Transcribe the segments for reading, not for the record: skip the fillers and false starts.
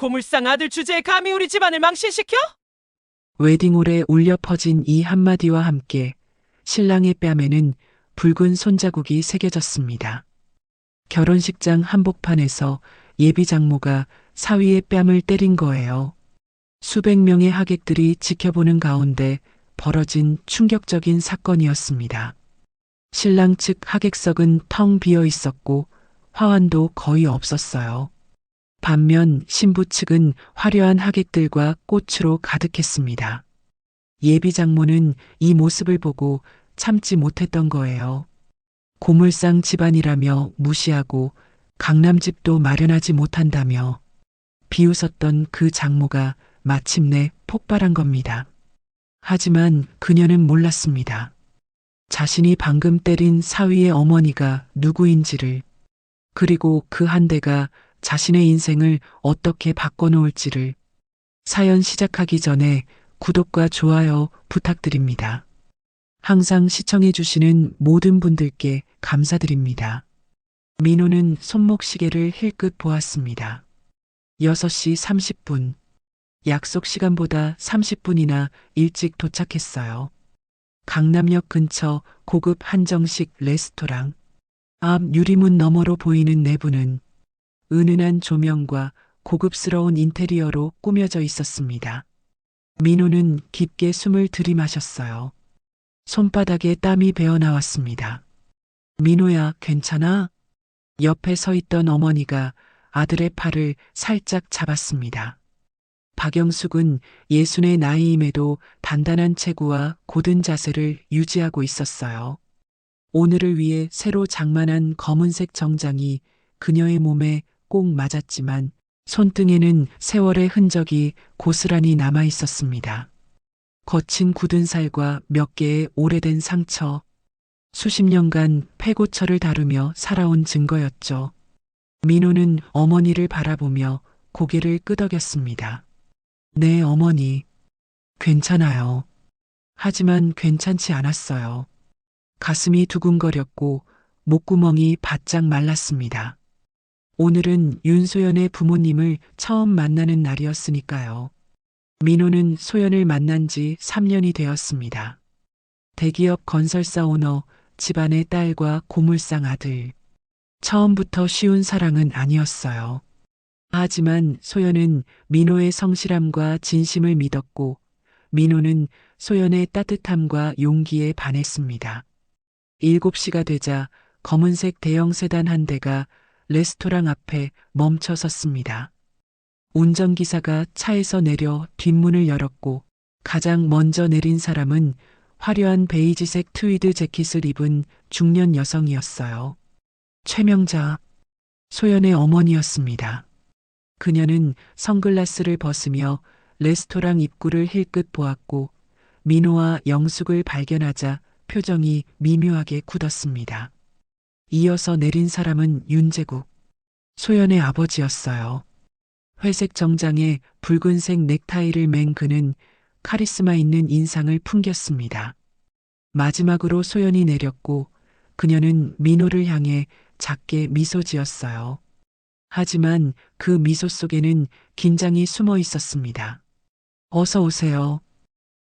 고물상 아들 주제에 감히 우리 집안을 망신시켜? 웨딩홀에 울려 퍼진 이 한마디와 함께 신랑의 뺨에는 붉은 손자국이 새겨졌습니다. 결혼식장 한복판에서 예비 장모가 사위의 뺨을 때린 거예요. 수백 명의 하객들이 지켜보는 가운데 벌어진 충격적인 사건이었습니다. 신랑 측 하객석은 텅 비어 있었고 화환도 거의 없었어요. 반면 신부 측은 화려한 하객들과 꽃으로 가득했습니다. 예비 장모는 이 모습을 보고 참지 못했던 거예요. 고물상 집안이라며 무시하고 강남집도 마련하지 못한다며 비웃었던 그 장모가 마침내 폭발한 겁니다. 하지만 그녀는 몰랐습니다. 자신이 방금 때린 사위의 어머니가 누구인지를, 그리고 그 한 대가 자신의 인생을 어떻게 바꿔놓을지를. 사연 시작하기 전에 구독과 좋아요 부탁드립니다. 항상 시청해주시는 모든 분들께 감사드립니다. 민호는 손목시계를 힐끗 보았습니다. 6시 30분. 약속 시간보다 30분이나 일찍 도착했어요. 강남역 근처 고급 한정식 레스토랑. 앞 유리문 너머로 보이는 내부는 은은한 조명과 고급스러운 인테리어로 꾸며져 있었습니다. 민호는 깊게 숨을 들이마셨어요. 손바닥에 땀이 배어 나왔습니다. 민호야, 괜찮아? 옆에 서 있던 어머니가 아들의 팔을 살짝 잡았습니다. 박영숙은 예순의 나이임에도 단단한 체구와 곧은 자세를 유지하고 있었어요. 오늘을 위해 새로 장만한 검은색 정장이 그녀의 몸에 꼭 맞았지만 손등에는 세월의 흔적이 고스란히 남아 있었습니다. 거친 굳은 살과 몇 개의 오래된 상처, 수십 년간 폐고처를 다루며 살아온 증거였죠. 민호는 어머니를 바라보며 고개를 끄덕였습니다. 네, 어머니. 괜찮아요. 하지만 괜찮지 않았어요. 가슴이 두근거렸고 목구멍이 바짝 말랐습니다. 오늘은 윤소연의 부모님을 처음 만나는 날이었으니까요. 민호는 소연을 만난 지 3년이 되었습니다. 대기업 건설사 오너, 집안의 딸과 고물상 아들. 처음부터 쉬운 사랑은 아니었어요. 하지만 소연은 민호의 성실함과 진심을 믿었고 민호는 소연의 따뜻함과 용기에 반했습니다. 7시가 되자 검은색 대형 세단 한 대가 레스토랑 앞에 멈춰 섰습니다. 운전기사가 차에서 내려 뒷문을 열었고 가장 먼저 내린 사람은 화려한 베이지색 트위드 재킷을 입은 중년 여성이었어요. 최명자, 소연의 어머니였습니다. 그녀는 선글라스를 벗으며 레스토랑 입구를 힐끗 보았고 민호와 영숙을 발견하자 표정이 미묘하게 굳었습니다. 이어서 내린 사람은 윤재국, 소연의 아버지였어요. 회색 정장에 붉은색 넥타이를 맨 그는 카리스마 있는 인상을 풍겼습니다. 마지막으로 소연이 내렸고 그녀는 민호를 향해 작게 미소 지었어요. 하지만 그 미소 속에는 긴장이 숨어 있었습니다. 어서 오세요.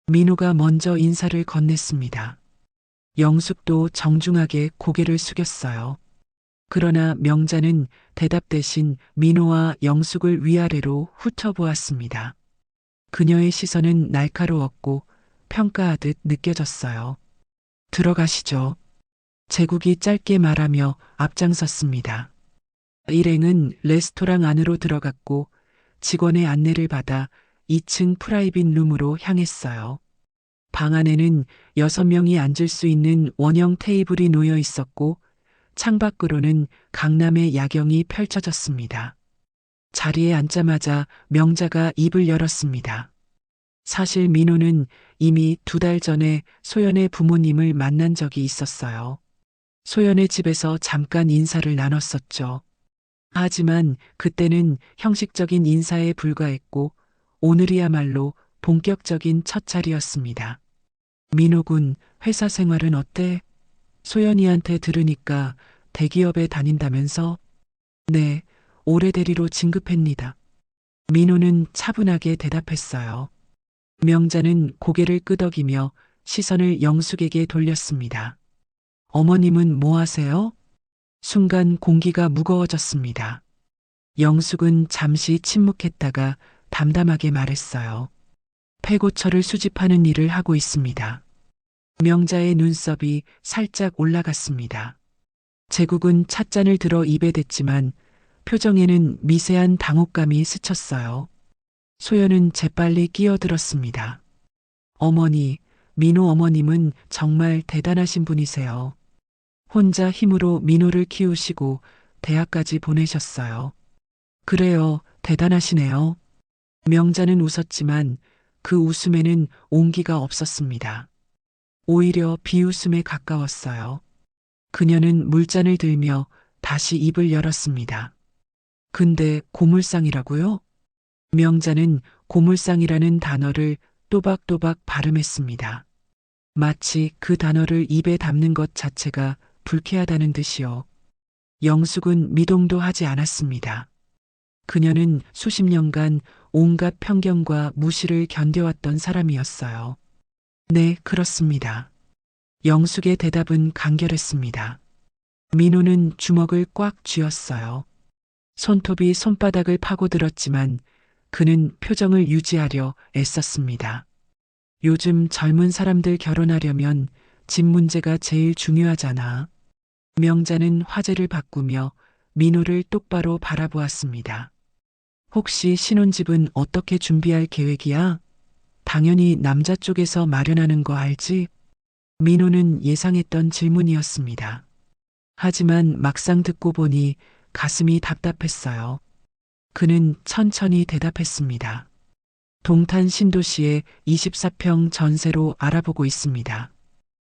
민호가 먼저 인사를 건넸습니다. 영숙도 정중하게 고개를 숙였어요. 그러나 명자는 대답 대신 민호와 영숙을 위아래로 훑어보았습니다. 그녀의 시선은 날카로웠고 평가하듯 느껴졌어요. 들어가시죠. 제국이 짧게 말하며 앞장섰습니다. 일행은 레스토랑 안으로 들어갔고 직원의 안내를 받아 2층 프라이빗 룸으로 향했어요. 방 안에는 6명이 앉을 수 있는 원형 테이블이 놓여 있었고 창밖으로는 강남의 야경이 펼쳐졌습니다. 자리에 앉자마자 명자가 입을 열었습니다. 사실 민호는 이미 2달 전에 소연의 부모님을 만난 적이 있었어요. 소연의 집에서 잠깐 인사를 나눴었죠. 하지만 그때는 형식적인 인사에 불과했고 오늘이야말로 본격적인 첫 자리였습니다. 민호군, 회사 생활은 어때? 소연이한테 들으니까 대기업에 다닌다면서? 네, 올해 대리로 진급했니다. 민호는 차분하게 대답했어요. 명자는 고개를 끄덕이며 시선을 영숙에게 돌렸습니다. 어머님은 뭐 하세요? 순간 공기가 무거워졌습니다. 영숙은 잠시 침묵했다가 담담하게 말했어요. 폐고철을 수집하는 일을 하고 있습니다. 명자의 눈썹이 살짝 올라갔습니다. 제국은 찻잔을 들어 입에 댔지만 표정에는 미세한 당혹감이 스쳤어요. 소연은 재빨리 끼어들었습니다. 어머니, 민호 어머님은 정말 대단하신 분이세요. 혼자 힘으로 민호를 키우시고 대학까지 보내셨어요. 그래요, 대단하시네요. 명자는 웃었지만 그 웃음에는 온기가 없었습니다. 오히려 비웃음에 가까웠어요. 그녀는 물잔을 들며 다시 입을 열었습니다. 근데 고물상이라고요? 명자는 고물상이라는 단어를 또박또박 발음했습니다. 마치 그 단어를 입에 담는 것 자체가 불쾌하다는 듯이요. 영숙은 미동도 하지 않았습니다. 그녀는 수십 년간 온갖 편견과 무시를 견뎌왔던 사람이었어요. 네, 그렇습니다. 영숙의 대답은 간결했습니다. 민호는 주먹을 꽉 쥐었어요. 손톱이 손바닥을 파고들었지만 그는 표정을 유지하려 애썼습니다. 요즘 젊은 사람들 결혼하려면 집 문제가 제일 중요하잖아. 명자는 화제를 바꾸며 민호를 똑바로 바라보았습니다. 혹시 신혼집은 어떻게 준비할 계획이야? 당연히 남자 쪽에서 마련하는 거 알지? 민호는 예상했던 질문이었습니다. 하지만 막상 듣고 보니 가슴이 답답했어요. 그는 천천히 대답했습니다. 동탄 신도시에 24평 전세로 알아보고 있습니다.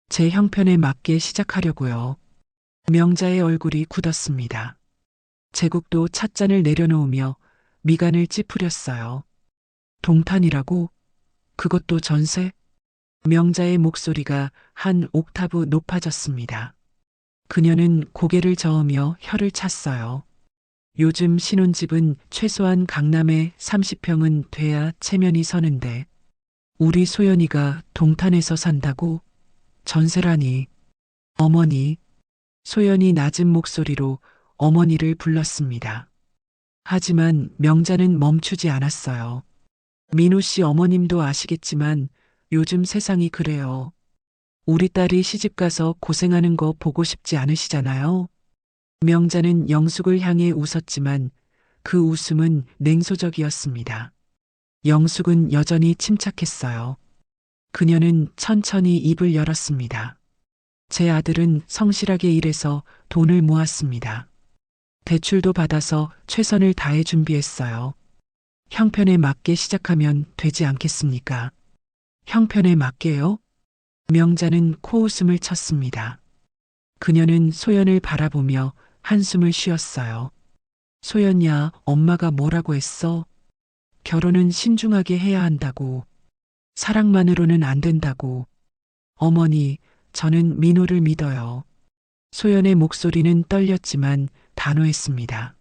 제 형편에 맞게 시작하려고요. 명자의 얼굴이 굳었습니다. 제국도 찻잔을 내려놓으며 미간을 찌푸렸어요. 동탄이라고? 그것도 전세? 명자의 목소리가 한 옥타브 높아졌습니다. 그녀는 고개를 저으며 혀를 찼어요. 요즘 신혼집은 최소한 강남에 30평은 돼야 체면이 서는데 우리 소연이가 동탄에서 산다고? 전세라니. 어머니. 소연이 낮은 목소리로 어머니를 불렀습니다. 하지만 명자는 멈추지 않았어요. 민호 씨 어머님도 아시겠지만 요즘 세상이 그래요. 우리 딸이 시집가서 고생하는 거 보고 싶지 않으시잖아요. 명자는 영숙을 향해 웃었지만 그 웃음은 냉소적이었습니다. 영숙은 여전히 침착했어요. 그녀는 천천히 입을 열었습니다. 제 아들은 성실하게 일해서 돈을 모았습니다. 대출도 받아서 최선을 다해 준비했어요. 형편에 맞게 시작하면 되지 않겠습니까? 형편에 맞게요? 명자는 코웃음을 쳤습니다. 그녀는 소연을 바라보며 한숨을 쉬었어요. 소연야, 엄마가 뭐라고 했어? 결혼은 신중하게 해야 한다고. 사랑만으로는 안 된다고. 어머니, 저는 민호를 믿어요. 소연의 목소리는 떨렸지만 단호했습니다.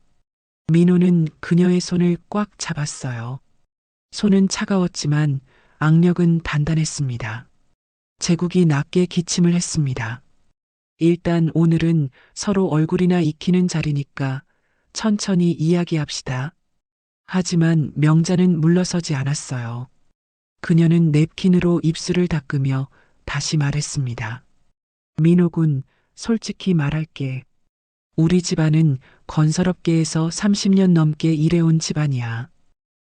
민호는 그녀의 손을 꽉 잡았어요. 손은 차가웠지만 악력은 단단했습니다. 제국이 낮게 기침을 했습니다. 일단 오늘은 서로 얼굴이나 익히는 자리니까 천천히 이야기합시다. 하지만 명자는 물러서지 않았어요. 그녀는 냅킨으로 입술을 닦으며 다시 말했습니다. 민호군, 솔직히 말할게. 우리 집안은 건설업계에서 30년 넘게 일해온 집안이야.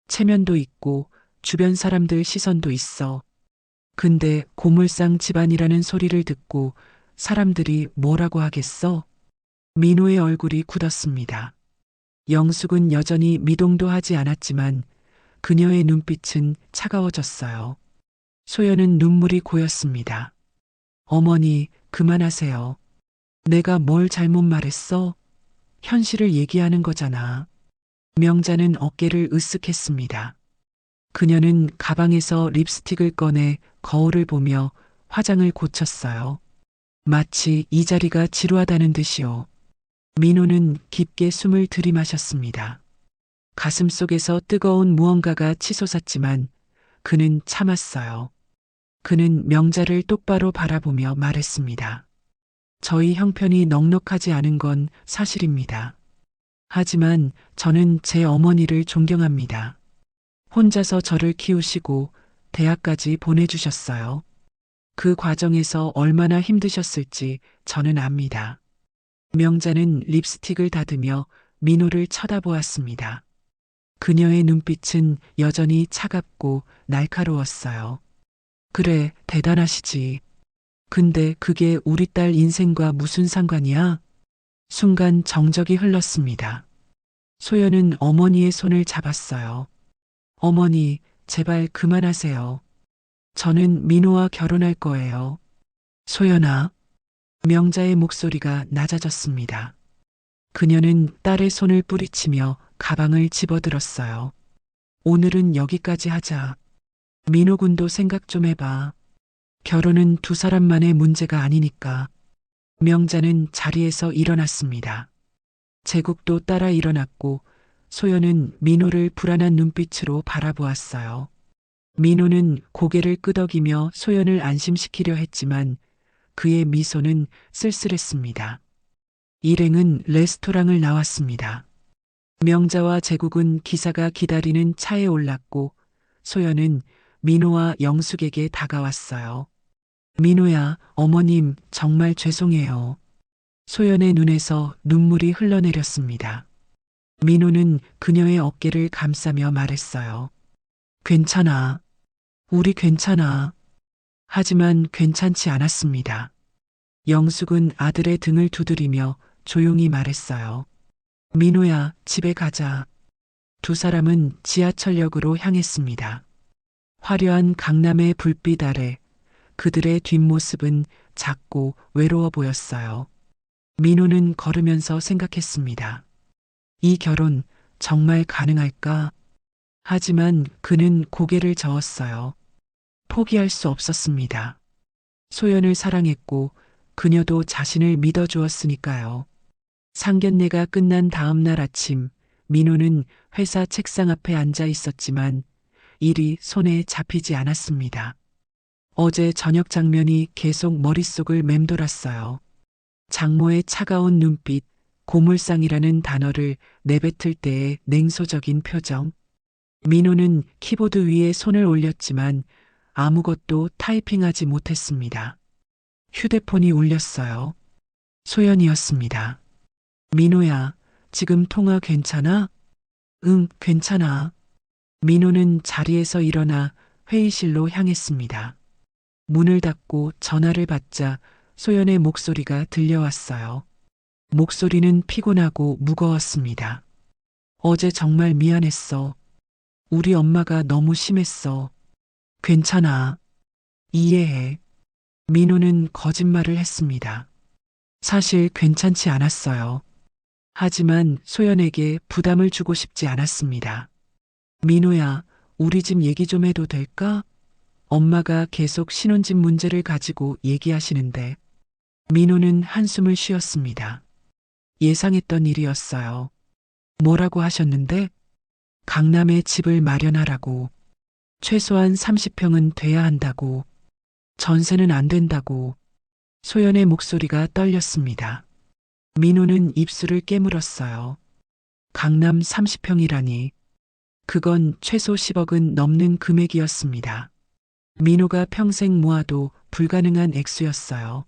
체면도 있고 주변 사람들 시선도 있어. 근데 고물상 집안이라는 소리를 듣고 사람들이 뭐라고 하겠어? 민호의 얼굴이 굳었습니다. 영숙은 여전히 미동도 하지 않았지만 그녀의 눈빛은 차가워졌어요. 소연은 눈물이 고였습니다. 어머니, 그만하세요. 내가 뭘 잘못 말했어? 현실을 얘기하는 거잖아. 명자는 어깨를 으쓱했습니다. 그녀는 가방에서 립스틱을 꺼내 거울을 보며 화장을 고쳤어요. 마치 이 자리가 지루하다는 듯이요. 민호는 깊게 숨을 들이마셨습니다. 가슴속에서 뜨거운 무언가가 치솟았지만 그는 참았어요. 그는 명자를 똑바로 바라보며 말했습니다. 저희 형편이 넉넉하지 않은 건 사실입니다. 하지만 저는 제 어머니를 존경합니다. 혼자서 저를 키우시고 대학까지 보내주셨어요. 그 과정에서 얼마나 힘드셨을지 저는 압니다. 명자는 립스틱을 닫으며 민호를 쳐다보았습니다. 그녀의 눈빛은 여전히 차갑고 날카로웠어요. 그래, 대단하시지. 근데 그게 우리 딸 인생과 무슨 상관이야? 순간 정적이 흘렀습니다. 소연은 어머니의 손을 잡았어요. 어머니, 제발 그만하세요. 저는 민호와 결혼할 거예요. 소연아. 명자의 목소리가 낮아졌습니다. 그녀는 딸의 손을 뿌리치며 가방을 집어들었어요. 오늘은 여기까지 하자. 민호 군도 생각 좀 해봐. 결혼은 두 사람만의 문제가 아니니까. 명자는 자리에서 일어났습니다. 제국도 따라 일어났고 소연은 민호를 불안한 눈빛으로 바라보았어요. 민호는 고개를 끄덕이며 소연을 안심시키려 했지만 그의 미소는 쓸쓸했습니다. 일행은 레스토랑을 나왔습니다. 명자와 제국은 기사가 기다리는 차에 올랐고 소연은 민호와 영숙에게 다가왔어요. 민호야, 어머님 정말 죄송해요. 소연의 눈에서 눈물이 흘러내렸습니다. 민호는 그녀의 어깨를 감싸며 말했어요. 괜찮아. 우리 괜찮아. 하지만 괜찮지 않았습니다. 영숙은 아들의 등을 두드리며 조용히 말했어요. 민호야, 집에 가자. 두 사람은 지하철역으로 향했습니다. 화려한 강남의 불빛 아래 그들의 뒷모습은 작고 외로워 보였어요. 민호는 걸으면서 생각했습니다. 이 결혼 정말 가능할까? 하지만 그는 고개를 저었어요. 포기할 수 없었습니다. 소연을 사랑했고 그녀도 자신을 믿어주었으니까요. 상견례가 끝난 다음 날 아침, 민호는 회사 책상 앞에 앉아 있었지만 일이 손에 잡히지 않았습니다. 어제 저녁 장면이 계속 머릿속을 맴돌았어요. 장모의 차가운 눈빛, 고물상이라는 단어를 내뱉을 때의 냉소적인 표정. 민호는 키보드 위에 손을 올렸지만 아무것도 타이핑하지 못했습니다. 휴대폰이 울렸어요. 소연이었습니다. 민호야, 지금 통화 괜찮아? 응, 괜찮아. 민호는 자리에서 일어나 회의실로 향했습니다. 문을 닫고 전화를 받자 소연의 목소리가 들려왔어요. 목소리는 피곤하고 무거웠습니다. 어제 정말 미안했어. 우리 엄마가 너무 심했어. 괜찮아. 이해해. 민호는 거짓말을 했습니다. 사실 괜찮지 않았어요. 하지만 소연에게 부담을 주고 싶지 않았습니다. 민호야, 우리 집 얘기 좀 해도 될까? 엄마가 계속 신혼집 문제를 가지고 얘기하시는데. 민호는 한숨을 쉬었습니다. 예상했던 일이었어요. 뭐라고 하셨는데? 강남에 집을 마련하라고. 최소한 30평은 돼야 한다고. 전세는 안 된다고. 소연의 목소리가 떨렸습니다. 민호는 입술을 깨물었어요. 강남 30평이라니. 그건 최소 10억은 넘는 금액이었습니다. 민호가 평생 모아도 불가능한 액수였어요.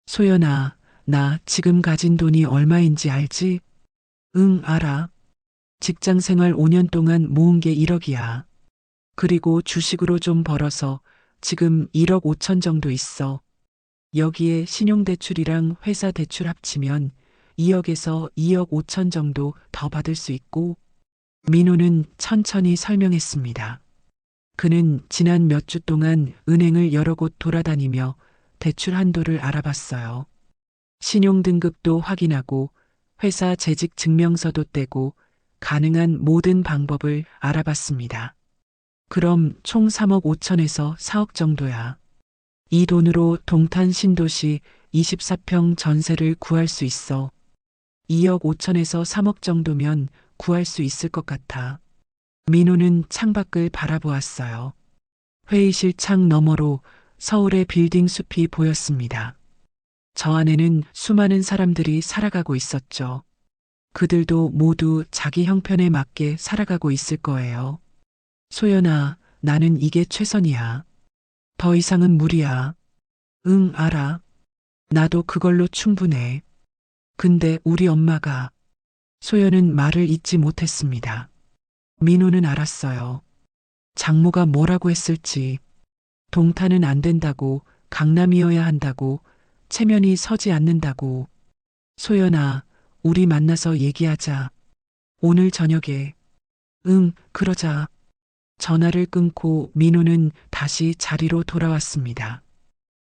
소연아, 나 지금 가진 돈이 얼마인지 알지? 응, 알아. 직장 생활 5년 동안 모은 게 1억이야. 그리고 주식으로 좀 벌어서 지금 1억 5천 정도 있어. 여기에 신용대출이랑 회사 대출 합치면 2억에서 2억 5천 정도 더 받을 수 있고. 민호는 천천히 설명했습니다. 그는 지난 몇 주 동안 은행을 여러 곳 돌아다니며 대출 한도를 알아봤어요. 신용등급도 확인하고 회사 재직 증명서도 떼고 가능한 모든 방법을 알아봤습니다. 그럼 총 3억 5천에서 4억 정도야. 이 돈으로 동탄 신도시 24평 전세를 구할 수 있어. 2억 5천에서 3억 정도면 구할 수 있을 것 같아. 민호는 창밖을 바라보았어요. 회의실 창 너머로 서울의 빌딩 숲이 보였습니다. 저 안에는 수많은 사람들이 살아가고 있었죠. 그들도 모두 자기 형편에 맞게 살아가고 있을 거예요. 소연아, 나는 이게 최선이야. 더 이상은 무리야. 응, 알아. 나도 그걸로 충분해. 근데 우리 엄마가, 소연은 말을 잇지 못했습니다. 민호는 알았어요. 장모가 뭐라고 했을지, 동탄은 안 된다고, 강남이어야 한다고, 체면이 서지 않는다고. 소연아, 우리 만나서 얘기하자. 오늘 저녁에. 응, 그러자. 전화를 끊고 민호는 다시 자리로 돌아왔습니다.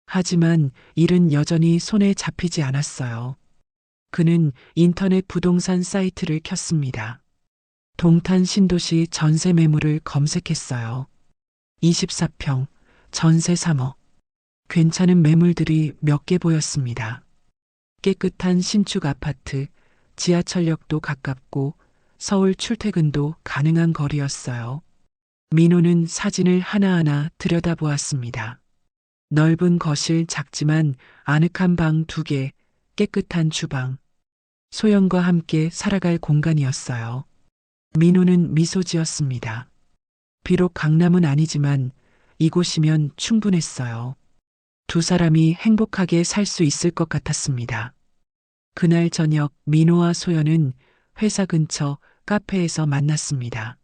하지만 일은 여전히 손에 잡히지 않았어요. 그는 인터넷 부동산 사이트를 켰습니다. 동탄 신도시 전세 매물을 검색했어요. 24평, 전세 3억. 괜찮은 매물들이 몇 개 보였습니다. 깨끗한 신축 아파트, 지하철역도 가깝고 서울 출퇴근도 가능한 거리였어요. 민호는 사진을 하나하나 들여다보았습니다. 넓은 거실 작지만 아늑한 방 2개, 깨끗한 주방. 소연과 함께 살아갈 공간이었어요. 민호는 미소 지었습니다. 비록 강남은 아니지만 이곳이면 충분했어요. 두 사람이 행복하게 살 수 있을 것 같았습니다. 그날 저녁 민호와 소연은 회사 근처 카페에서 만났습니다.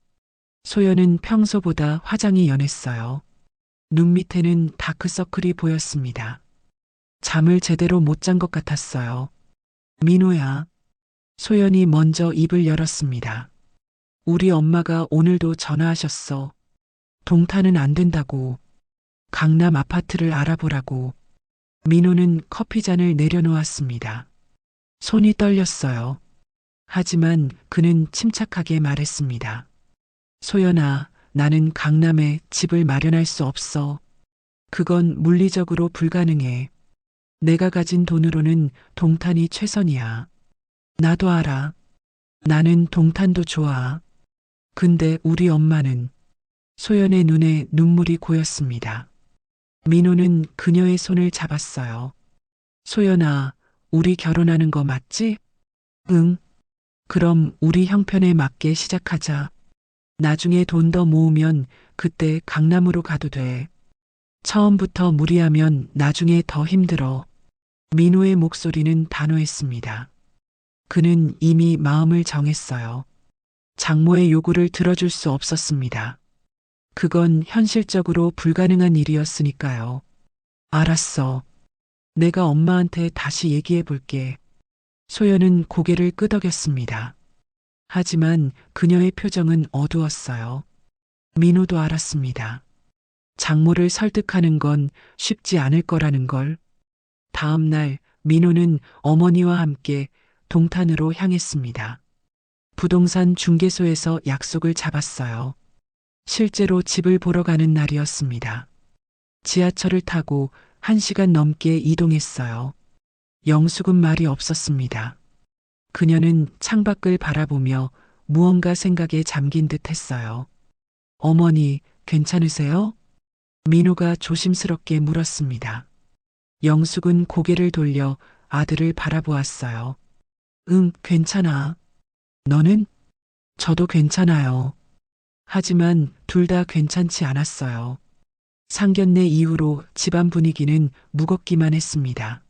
소연은 평소보다 화장이 연했어요. 눈 밑에는 다크서클이 보였습니다. 잠을 제대로 못 잔 것 같았어요. 민호야. 소연이 먼저 입을 열었습니다. 우리 엄마가 오늘도 전화하셨어. 동탄은 안 된다고. 강남 아파트를 알아보라고. 민호는 커피잔을 내려놓았습니다. 손이 떨렸어요. 하지만 그는 침착하게 말했습니다. 소연아, 나는 강남에 집을 마련할 수 없어. 그건 물리적으로 불가능해. 내가 가진 돈으로는 동탄이 최선이야. 나도 알아. 나는 동탄도 좋아. 근데 우리 엄마는. 소연의 눈에 눈물이 고였습니다. 민호는 그녀의 손을 잡았어요. 소연아, 우리 결혼하는 거 맞지? 응. 그럼 우리 형편에 맞게 시작하자. 나중에 돈 더 모으면 그때 강남으로 가도 돼. 처음부터 무리하면 나중에 더 힘들어. 민호의 목소리는 단호했습니다. 그는 이미 마음을 정했어요. 장모의 요구를 들어줄 수 없었습니다. 그건 현실적으로 불가능한 일이었으니까요. 알았어. 내가 엄마한테 다시 얘기해 볼게. 소연은 고개를 끄덕였습니다. 하지만 그녀의 표정은 어두웠어요. 민호도 알았습니다. 장모를 설득하는 건 쉽지 않을 거라는 걸. 다음 날 민호는 어머니와 함께 동탄으로 향했습니다. 부동산 중개소에서 약속을 잡았어요. 실제로 집을 보러 가는 날이었습니다. 지하철을 타고 1시간 넘게 이동했어요. 영숙은 말이 없었습니다. 그녀는 창밖을 바라보며 무언가 생각에 잠긴 듯 했어요. 어머니, 괜찮으세요? 민호가 조심스럽게 물었습니다. 영숙은 고개를 돌려 아들을 바라보았어요. 응, 괜찮아. 너는? 저도 괜찮아요. 하지만 둘 다 괜찮지 않았어요. 상견례 이후로 집안 분위기는 무겁기만 했습니다.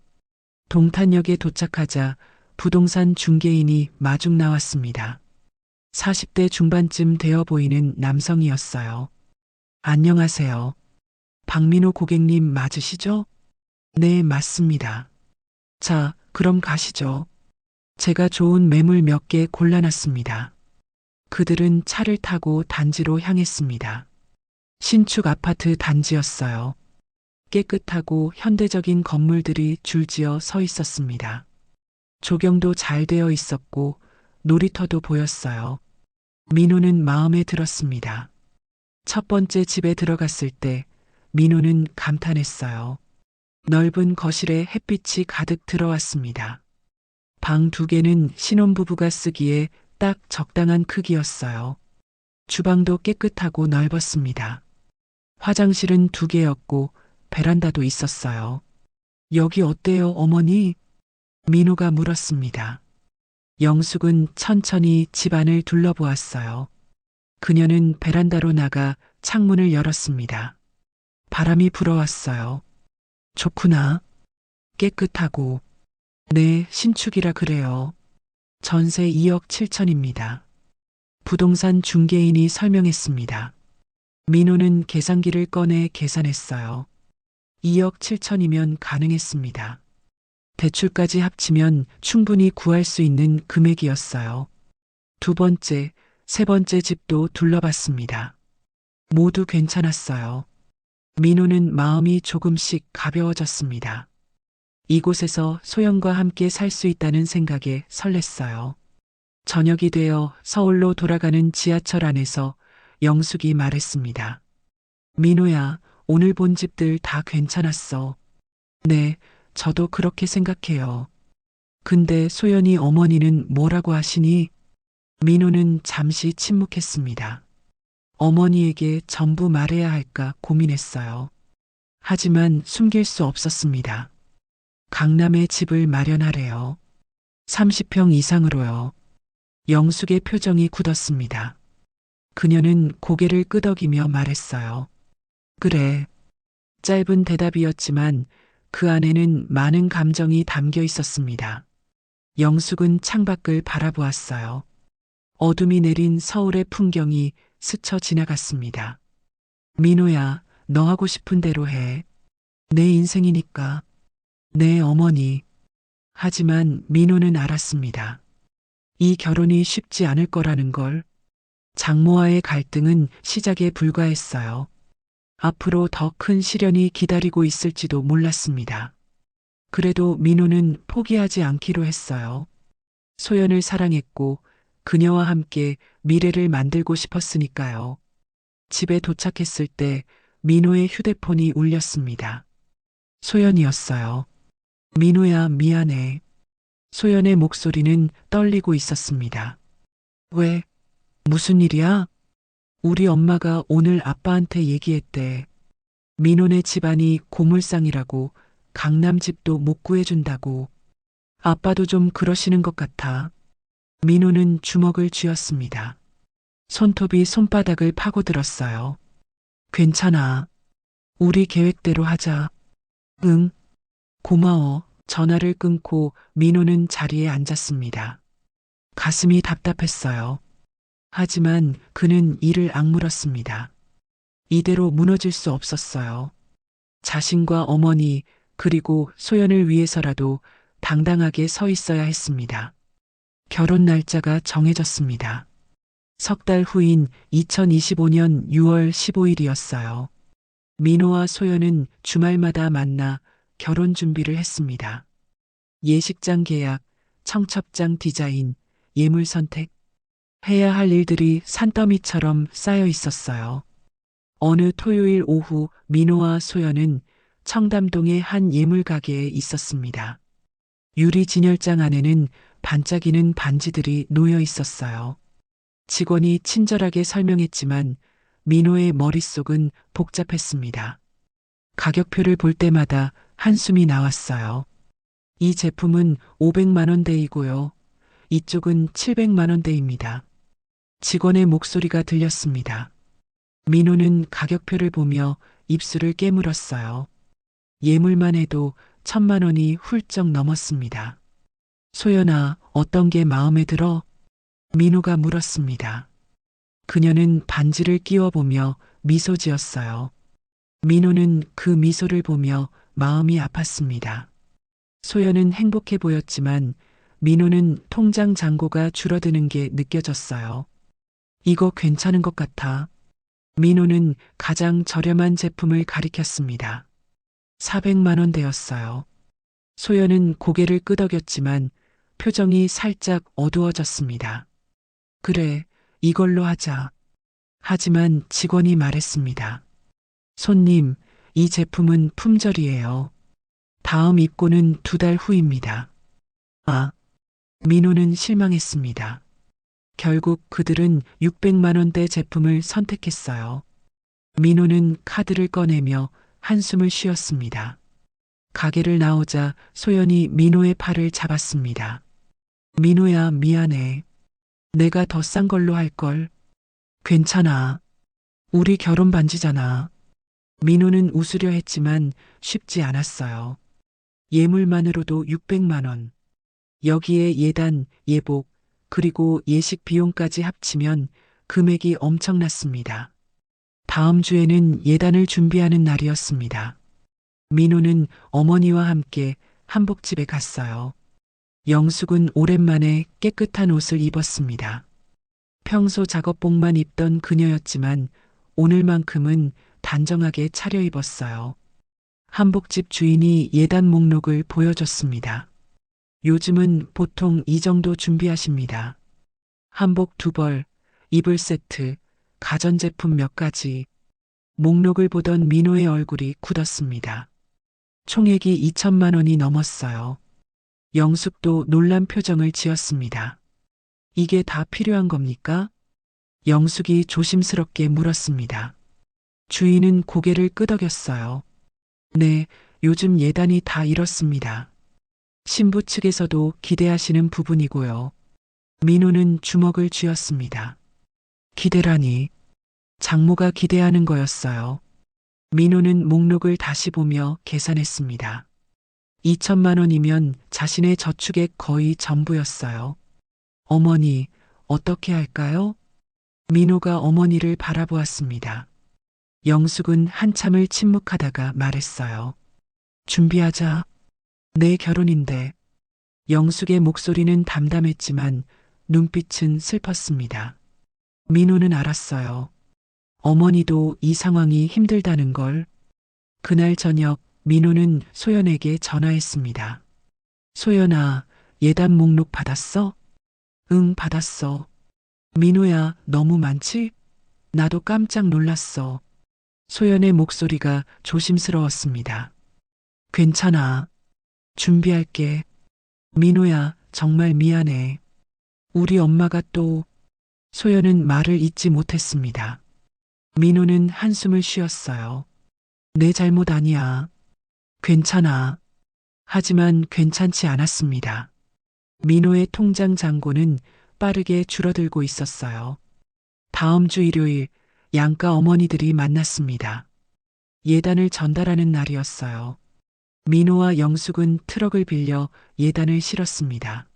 동탄역에 도착하자 부동산 중개인이 마중 나왔습니다. 40대 중반쯤 되어 보이는 남성이었어요. 안녕하세요. 박민호 고객님 맞으시죠? 네, 맞습니다. 자, 그럼 가시죠. 제가 좋은 매물 몇 개 골라놨습니다. 그들은 차를 타고 단지로 향했습니다. 신축 아파트 단지였어요. 깨끗하고 현대적인 건물들이 줄지어 서 있었습니다. 조경도 잘 되어 있었고 놀이터도 보였어요. 민호는 마음에 들었습니다. 첫 번째 집에 들어갔을 때 민호는 감탄했어요. 넓은 거실에 햇빛이 가득 들어왔습니다. 방 2개는 신혼부부가 쓰기에 딱 적당한 크기였어요. 주방도 깨끗하고 넓었습니다. 화장실은 2개였고 베란다도 있었어요. 여기 어때요, 어머니? 민호가 물었습니다. 영숙은 천천히 집안을 둘러보았어요. 그녀는 베란다로 나가 창문을 열었습니다. 바람이 불어왔어요. 좋구나. 깨끗하고. 네, 신축이라 그래요. 전세 2억 7천입니다. 부동산 중개인이 설명했습니다. 민호는 계산기를 꺼내 계산했어요. 2억 7천이면 가능했습니다. 대출까지 합치면 충분히 구할 수 있는 금액이었어요. 2번째, 3번째 집도 둘러봤습니다. 모두 괜찮았어요. 민호는 마음이 조금씩 가벼워졌습니다. 이곳에서 소영과 함께 살 수 있다는 생각에 설렜어요. 저녁이 되어 서울로 돌아가는 지하철 안에서 영숙이 말했습니다. 민호야, 오늘 본 집들 다 괜찮았어. 네, 저도 그렇게 생각해요. 근데 소연이 어머니는 뭐라고 하시니? 민호는 잠시 침묵했습니다. 어머니에게 전부 말해야 할까 고민했어요. 하지만 숨길 수 없었습니다. 강남에 집을 마련하래요. 30평 이상으로요. 영숙의 표정이 굳었습니다. 그녀는 고개를 끄덕이며 말했어요. 그래. 짧은 대답이었지만 그 안에는 많은 감정이 담겨 있었습니다. 영숙은 창밖을 바라보았어요. 어둠이 내린 서울의 풍경이 스쳐 지나갔습니다. 민호야, 너 하고 싶은 대로 해. 내 인생이니까. 네, 어머니. 하지만 민호는 알았습니다. 이 결혼이 쉽지 않을 거라는 걸. 장모와의 갈등은 시작에 불과했어요. 앞으로 더 큰 시련이 기다리고 있을지도 몰랐습니다. 그래도 민호는 포기하지 않기로 했어요. 소연을 사랑했고 그녀와 함께 미래를 만들고 싶었으니까요. 집에 도착했을 때 민호의 휴대폰이 울렸습니다. 소연이었어요. 민호야, 미안해. 소연의 목소리는 떨리고 있었습니다. 왜? 무슨 일이야? 우리 엄마가 오늘 아빠한테 얘기했대. 민호네 집안이 고물상이라고 강남 집도 못 구해준다고. 아빠도 좀 그러시는 것 같아. 민호는 주먹을 쥐었습니다. 손톱이 손바닥을 파고들었어요. 괜찮아. 우리 계획대로 하자. 응. 고마워. 전화를 끊고 민호는 자리에 앉았습니다. 가슴이 답답했어요. 하지만 그는 이를 악물었습니다. 이대로 무너질 수 없었어요. 자신과 어머니 그리고 소연을 위해서라도 당당하게 서 있어야 했습니다. 결혼 날짜가 정해졌습니다. 석 달 후인 2025년 6월 15일이었어요. 민호와 소연은 주말마다 만나 결혼 준비를 했습니다. 예식장 계약, 청첩장 디자인, 예물 선택, 해야 할 일들이 산더미처럼 쌓여 있었어요. 어느 토요일 오후 민호와 소연은 청담동의 한 예물 가게에 있었습니다. 유리 진열장 안에는 반짝이는 반지들이 놓여 있었어요. 직원이 친절하게 설명했지만 민호의 머릿속은 복잡했습니다. 가격표를 볼 때마다 한숨이 나왔어요. 이 제품은 500만 원대이고요. 이쪽은 700만 원대입니다. 직원의 목소리가 들렸습니다. 민호는 가격표를 보며 입술을 깨물었어요. 예물만 해도 1,000만 원이 훌쩍 넘었습니다. 소연아, 어떤 게 마음에 들어? 민호가 물었습니다. 그녀는 반지를 끼워보며 미소 지었어요. 민호는 그 미소를 보며 마음이 아팠습니다. 소연은 행복해 보였지만 민호는 통장 잔고가 줄어드는 게 느껴졌어요. 이거 괜찮은 것 같아. 민호는 가장 저렴한 제품을 가리켰습니다. 400만 원대였어요. 소연은 고개를 끄덕였지만 표정이 살짝 어두워졌습니다. 그래, 이걸로 하자. 하지만 직원이 말했습니다. 손님, 이 제품은 품절이에요. 다음 입고는 2달 후입니다. 아, 민호는 실망했습니다. 결국 그들은 600만 원대 제품을 선택했어요. 민호는 카드를 꺼내며 한숨을 쉬었습니다. 가게를 나오자 소연이 민호의 팔을 잡았습니다. 민호야, 미안해. 내가 더 싼 걸로 할 걸. 괜찮아. 우리 결혼 반지잖아. 민호는 웃으려 했지만 쉽지 않았어요. 예물만으로도 600만 원. 여기에 예단, 예복, 그리고 예식 비용까지 합치면 금액이 엄청났습니다. 다음 주에는 예단을 준비하는 날이었습니다. 민호는 어머니와 함께 한복집에 갔어요. 영숙은 오랜만에 깨끗한 옷을 입었습니다. 평소 작업복만 입던 그녀였지만 오늘만큼은 단정하게 차려입었어요. 한복집 주인이 예단 목록을 보여줬습니다. 요즘은 보통 이 정도 준비하십니다. 한복 2벌, 이불 세트, 가전제품 몇 가지. 목록을 보던 민호의 얼굴이 굳었습니다. 총액이 2천만 원이 넘었어요. 영숙도 놀란 표정을 지었습니다. 이게 다 필요한 겁니까? 영숙이 조심스럽게 물었습니다. 주인은 고개를 끄덕였어요. 네, 요즘 예단이 다 이렇습니다. 신부 측에서도 기대하시는 부분이고요. 민호는 주먹을 쥐었습니다. 기대라니. 장모가 기대하는 거였어요. 민호는 목록을 다시 보며 계산했습니다. 2천만 원이면 자신의 저축의 거의 전부였어요. 어머니, 어떻게 할까요? 민호가 어머니를 바라보았습니다. 영숙은 한참을 침묵하다가 말했어요. 준비하자. 내 결혼인데. 영숙의 목소리는 담담했지만 눈빛은 슬펐습니다. 민호는 알았어요. 어머니도 이 상황이 힘들다는 걸. 그날 저녁 민호는 소연에게 전화했습니다. 소연아, 예단 목록 받았어? 응, 받았어. 민호야, 너무 많지? 나도 깜짝 놀랐어. 소연의 목소리가 조심스러웠습니다. 괜찮아. 준비할게. 민호야, 정말 미안해. 우리 엄마가 또... 소연은 말을 잇지 못했습니다. 민호는 한숨을 쉬었어요. 내 잘못 아니야. 괜찮아. 하지만 괜찮지 않았습니다. 민호의 통장 잔고는 빠르게 줄어들고 있었어요. 다음 주 일요일 양가 어머니들이 만났습니다. 예단을 전달하는 날이었어요. 민호와 영숙은 트럭을 빌려 예단을 실었습니다.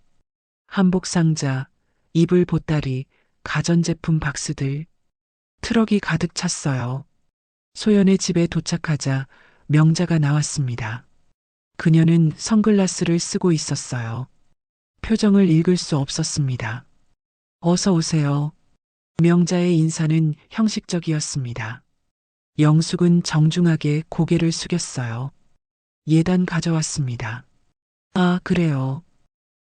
한복 상자, 이불 보따리, 가전제품 박스들. 트럭이 가득 찼어요. 소연의 집에 도착하자 명자가 나왔습니다. 그녀는 선글라스를 쓰고 있었어요. 표정을 읽을 수 없었습니다. 어서 오세요. 명자의 인사는 형식적이었습니다. 영숙은 정중하게 고개를 숙였어요. 예단 가져왔습니다. 아, 그래요.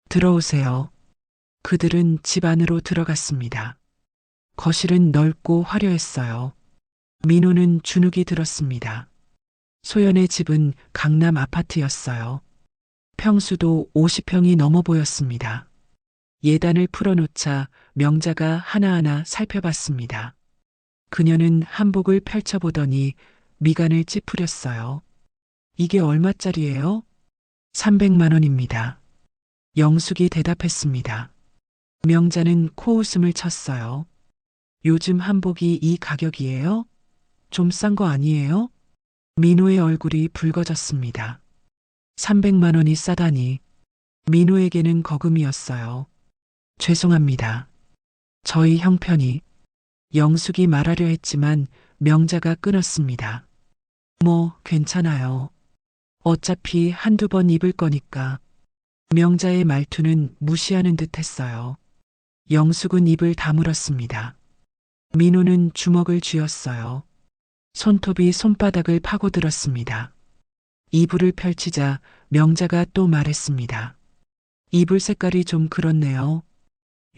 들어오세요. 그들은 집 안으로 들어갔습니다. 거실은 넓고 화려했어요. 민호는 주눅이 들었습니다. 소연의 집은 강남 아파트였어요. 평수도 50평이 넘어 보였습니다. 예단을 풀어놓자 명자가 하나하나 살펴봤습니다. 그녀는 한복을 펼쳐보더니 미간을 찌푸렸어요. 이게 얼마짜리예요? 300만 원입니다. 영숙이 대답했습니다. 명자는 코웃음을 쳤어요. 요즘 한복이 이 가격이에요? 좀 싼 거 아니에요? 민호의 얼굴이 붉어졌습니다. 300만 원이 싸다니. 민호에게는 거금이었어요. 죄송합니다. 저희 형편이. 영숙이 말하려 했지만 명자가 끊었습니다. 뭐, 괜찮아요. 어차피 한두 번 입을 거니까. 명자의 말투는 무시하는 듯 했어요. 영숙은 입을 다물었습니다. 민호는 주먹을 쥐었어요. 손톱이 손바닥을 파고들었습니다. 이불을 펼치자 명자가 또 말했습니다. 이불 색깔이 좀 그렇네요.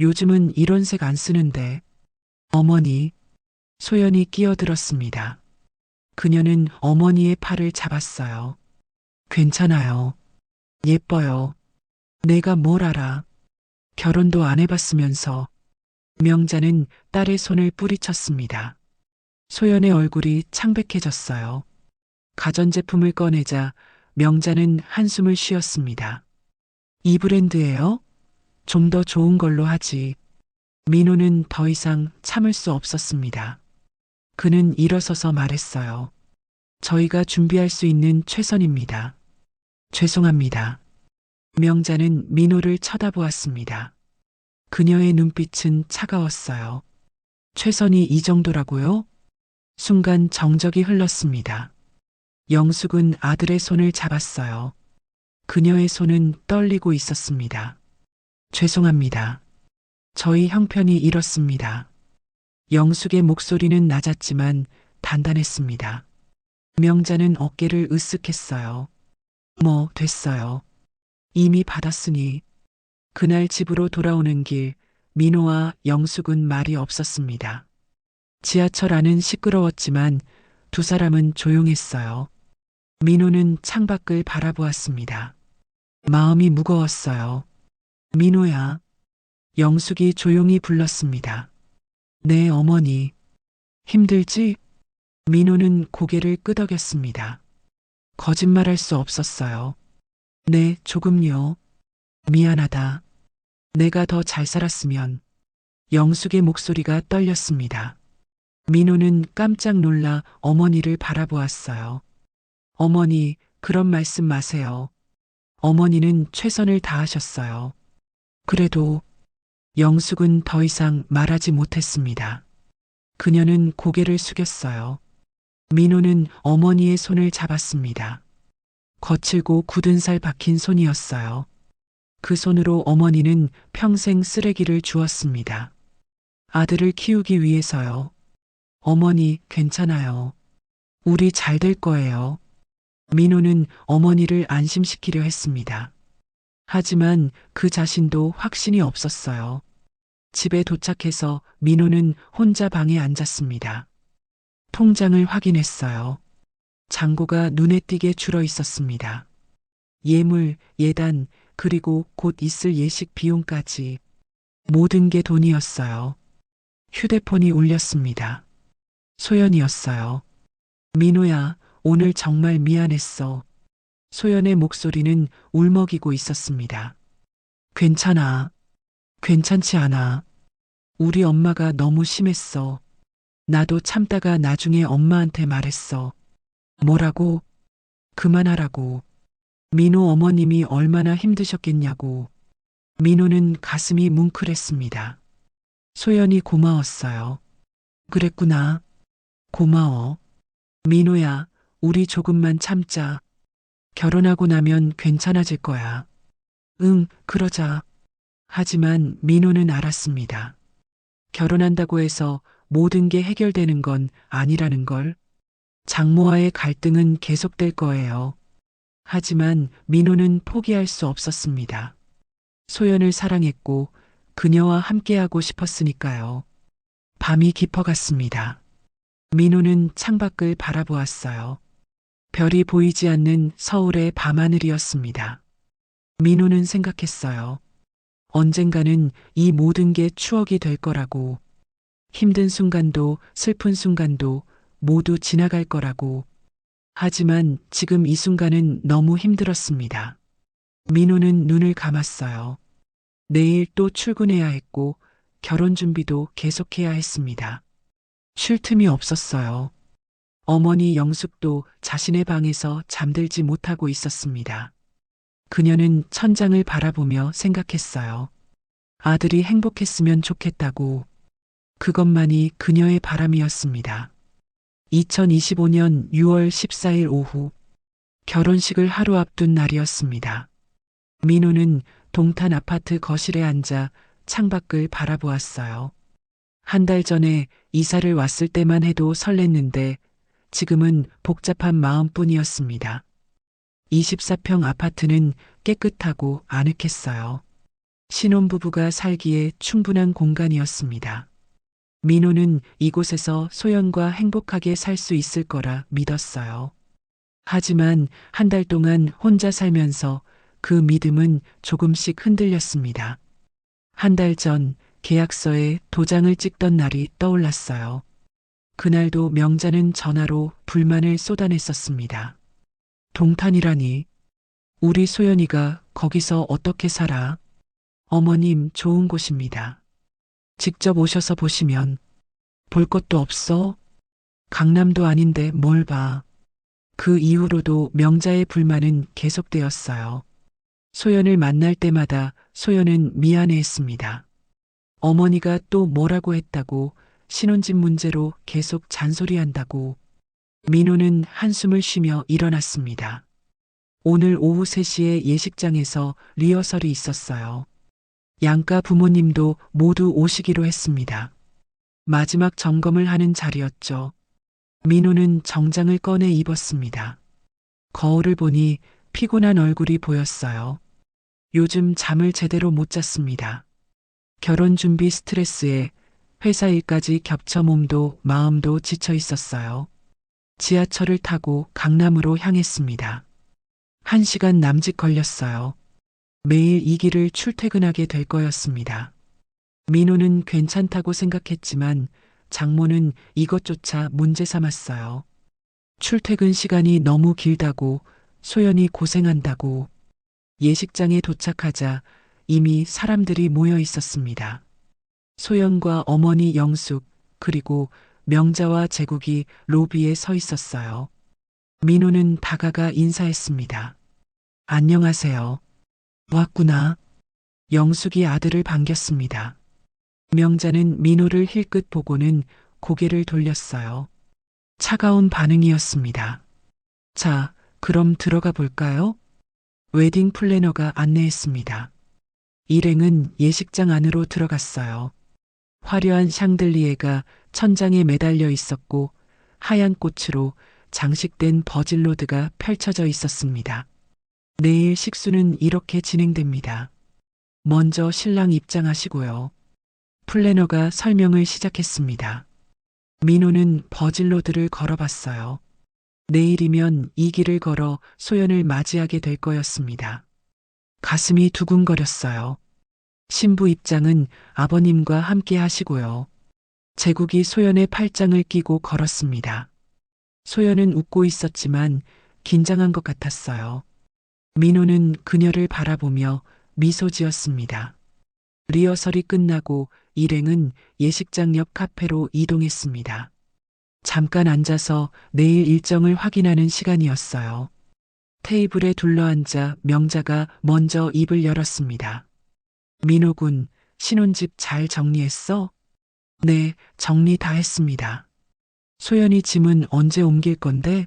요즘은 이런 색 안 쓰는데. 어머니. 소연이 끼어들었습니다. 그녀는 어머니의 팔을 잡았어요. 괜찮아요. 예뻐요. 내가 뭘 알아. 결혼도 안 해봤으면서. 명자는 딸의 손을 뿌리쳤습니다. 소연의 얼굴이 창백해졌어요. 가전제품을 꺼내자 명자는 한숨을 쉬었습니다. 이 브랜드예요? 좀 더 좋은 걸로 하지. 민호는 더 이상 참을 수 없었습니다. 그는 일어서서 말했어요. 저희가 준비할 수 있는 최선입니다. 죄송합니다. 명자는 민호를 쳐다보았습니다. 그녀의 눈빛은 차가웠어요. 최선이 이 정도라고요? 순간 정적이 흘렀습니다. 영숙은 아들의 손을 잡았어요. 그녀의 손은 떨리고 있었습니다. 죄송합니다. 저희 형편이 이렇습니다. 영숙의 목소리는 낮았지만 단단했습니다. 명자는 어깨를 으쓱했어요. 뭐 됐어요. 이미 받았으니. 그날 집으로 돌아오는 길 민호와 영숙은 말이 없었습니다. 지하철 안은 시끄러웠지만 두 사람은 조용했어요. 민호는 창밖을 바라보았습니다. 마음이 무거웠어요. 민호야. 영숙이 조용히 불렀습니다. 네, 어머니. 힘들지? 민호는 고개를 끄덕였습니다. 거짓말할 수 없었어요. 네, 조금요. 미안하다. 내가 더 잘 살았으면. 영숙의 목소리가 떨렸습니다. 민호는 깜짝 놀라 어머니를 바라보았어요. 어머니, 그런 말씀 마세요. 어머니는 최선을 다하셨어요. 그래도 영숙은 더 이상 말하지 못했습니다. 그녀는 고개를 숙였어요. 민호는 어머니의 손을 잡았습니다. 거칠고 굳은 살 박힌 손이었어요. 그 손으로 어머니는 평생 쓰레기를 주었습니다. 아들을 키우기 위해서요. 어머니, 괜찮아요. 우리 잘 될 거예요. 민호는 어머니를 안심시키려 했습니다. 하지만 그 자신도 확신이 없었어요. 집에 도착해서 민호는 혼자 방에 앉았습니다. 통장을 확인했어요. 잔고가 눈에 띄게 줄어 있었습니다. 예물, 예단, 그리고 곧 있을 예식 비용까지 모든 게 돈이었어요. 휴대폰이 울렸습니다. 소연이었어요. 민호야, 오늘 정말 미안했어. 소연의 목소리는 울먹이고 있었습니다. 괜찮아. 괜찮지 않아. 우리 엄마가 너무 심했어. 나도 참다가 나중에 엄마한테 말했어. 뭐라고? 그만하라고. 민호 어머님이 얼마나 힘드셨겠냐고. 민호는 가슴이 뭉클했습니다. 소연이 고마웠어요. 그랬구나. 고마워. 민호야, 우리 조금만 참자. 결혼하고 나면 괜찮아질 거야. 응, 그러자. 하지만 민호는 알았습니다. 결혼한다고 해서 모든 게 해결되는 건 아니라는 걸. 장모와의 갈등은 계속될 거예요. 하지만 민호는 포기할 수 없었습니다. 소연을 사랑했고 그녀와 함께하고 싶었으니까요. 밤이 깊어갔습니다. 민호는 창밖을 바라보았어요. 별이 보이지 않는 서울의 밤하늘이었습니다. 민호는 생각했어요. 언젠가는 이 모든 게 추억이 될 거라고. 힘든 순간도 슬픈 순간도 모두 지나갈 거라고. 하지만 지금 이 순간은 너무 힘들었습니다. 민호는 눈을 감았어요. 내일 또 출근해야 했고 결혼 준비도 계속해야 했습니다. 쉴 틈이 없었어요. 어머니 영숙도 자신의 방에서 잠들지 못하고 있었습니다. 그녀는 천장을 바라보며 생각했어요. 아들이 행복했으면 좋겠다고. 그것만이 그녀의 바람이었습니다. 2025년 6월 14일 오후 결혼식을 하루 앞둔 날이었습니다. 민호는 동탄 아파트 거실에 앉아 창밖을 바라보았어요. 한 달 전에 이사를 왔을 때만 해도 설렜는데 지금은 복잡한 마음뿐이었습니다. 24평 아파트는 깨끗하고 아늑했어요. 신혼부부가 살기에 충분한 공간이었습니다. 민호는 이곳에서 소연과 행복하게 살 수 있을 거라 믿었어요. 하지만 한 달 동안 혼자 살면서 그 믿음은 조금씩 흔들렸습니다. 한 달 전 계약서에 도장을 찍던 날이 떠올랐어요. 그날도 명자는 전화로 불만을 쏟아냈었습니다. 동탄이라니. 우리 소연이가 거기서 어떻게 살아? 어머님, 좋은 곳입니다. 직접 오셔서 보시면. 볼 것도 없어? 강남도 아닌데 뭘 봐. 그 이후로도 명자의 불만은 계속되었어요. 소연을 만날 때마다 소연은 미안해했습니다. 어머니가 또 뭐라고 했다고, 신혼집 문제로 계속 잔소리한다고. 민호는 한숨을 쉬며 일어났습니다. 오늘 오후 3시에 예식장에서 리허설이 있었어요. 양가 부모님도 모두 오시기로 했습니다. 마지막 점검을 하는 자리였죠. 민호는 정장을 꺼내 입었습니다. 거울을 보니 피곤한 얼굴이 보였어요. 요즘 잠을 제대로 못 잤습니다. 결혼 준비 스트레스에 회사 일까지 겹쳐 몸도 마음도 지쳐 있었어요. 지하철을 타고 강남으로 향했습니다. 1시간 남짓 걸렸어요. 매일 이 길을 출퇴근하게 될 거였습니다. 민호는 괜찮다고 생각했지만 장모는 이것조차 문제 삼았어요. 출퇴근 시간이 너무 길다고, 소연이 고생한다고. 예식장에 도착하자 이미 사람들이 모여 있었습니다. 소연과 어머니 영숙, 그리고 명자와 제국이 로비에 서 있었어요. 민호는 다가가 인사했습니다. 안녕하세요. 왔구나. 영숙이 아들을 반겼습니다. 명자는 민호를 힐끗 보고는 고개를 돌렸어요. 차가운 반응이었습니다. 자, 그럼 들어가 볼까요? 웨딩 플래너가 안내했습니다. 일행은 예식장 안으로 들어갔어요. 화려한 샹들리에가 천장에 매달려 있었고 하얀 꽃으로 장식된 버질로드가 펼쳐져 있었습니다. 내일 식수는 이렇게 진행됩니다. 먼저 신랑 입장하시고요. 플래너가 설명을 시작했습니다. 민호는 버질로드를 걸어봤어요. 내일이면 이 길을 걸어 소연을 맞이하게 될 거였습니다. 가슴이 두근거렸어요. 신부 입장은 아버님과 함께 하시고요. 제국이 소연의 팔짱을 끼고 걸었습니다. 소연은 웃고 있었지만 긴장한 것 같았어요. 민호는 그녀를 바라보며 미소 지었습니다. 리허설이 끝나고 일행은 예식장 옆 카페로 이동했습니다. 잠깐 앉아서 내일 일정을 확인하는 시간이었어요. 테이블에 둘러앉아 명자가 먼저 입을 열었습니다. 민호군, 신혼집 잘 정리했어? 네, 정리 다 했습니다. 소연이 짐은 언제 옮길 건데?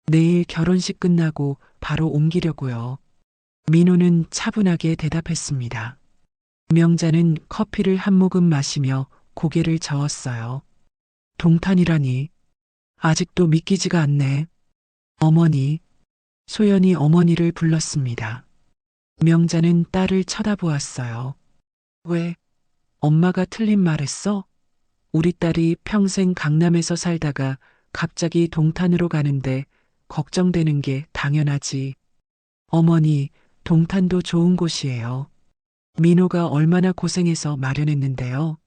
내일 결혼식 끝나고 바로 옮기려고요. 민호는 차분하게 대답했습니다. 명자는 커피를 한 모금 마시며 고개를 저었어요. 동탄이라니. 아직도 믿기지가 않네. 어머니. 소연이 어머니를 불렀습니다. 명자는 딸을 쳐다보았어요. 왜? 엄마가 틀린 말했어? 우리 딸이 평생 강남에서 살다가 갑자기 동탄으로 가는데 걱정되는 게 당연하지. 어머니, 동탄도 좋은 곳이에요. 민호가 얼마나 고생해서 마련했는데요.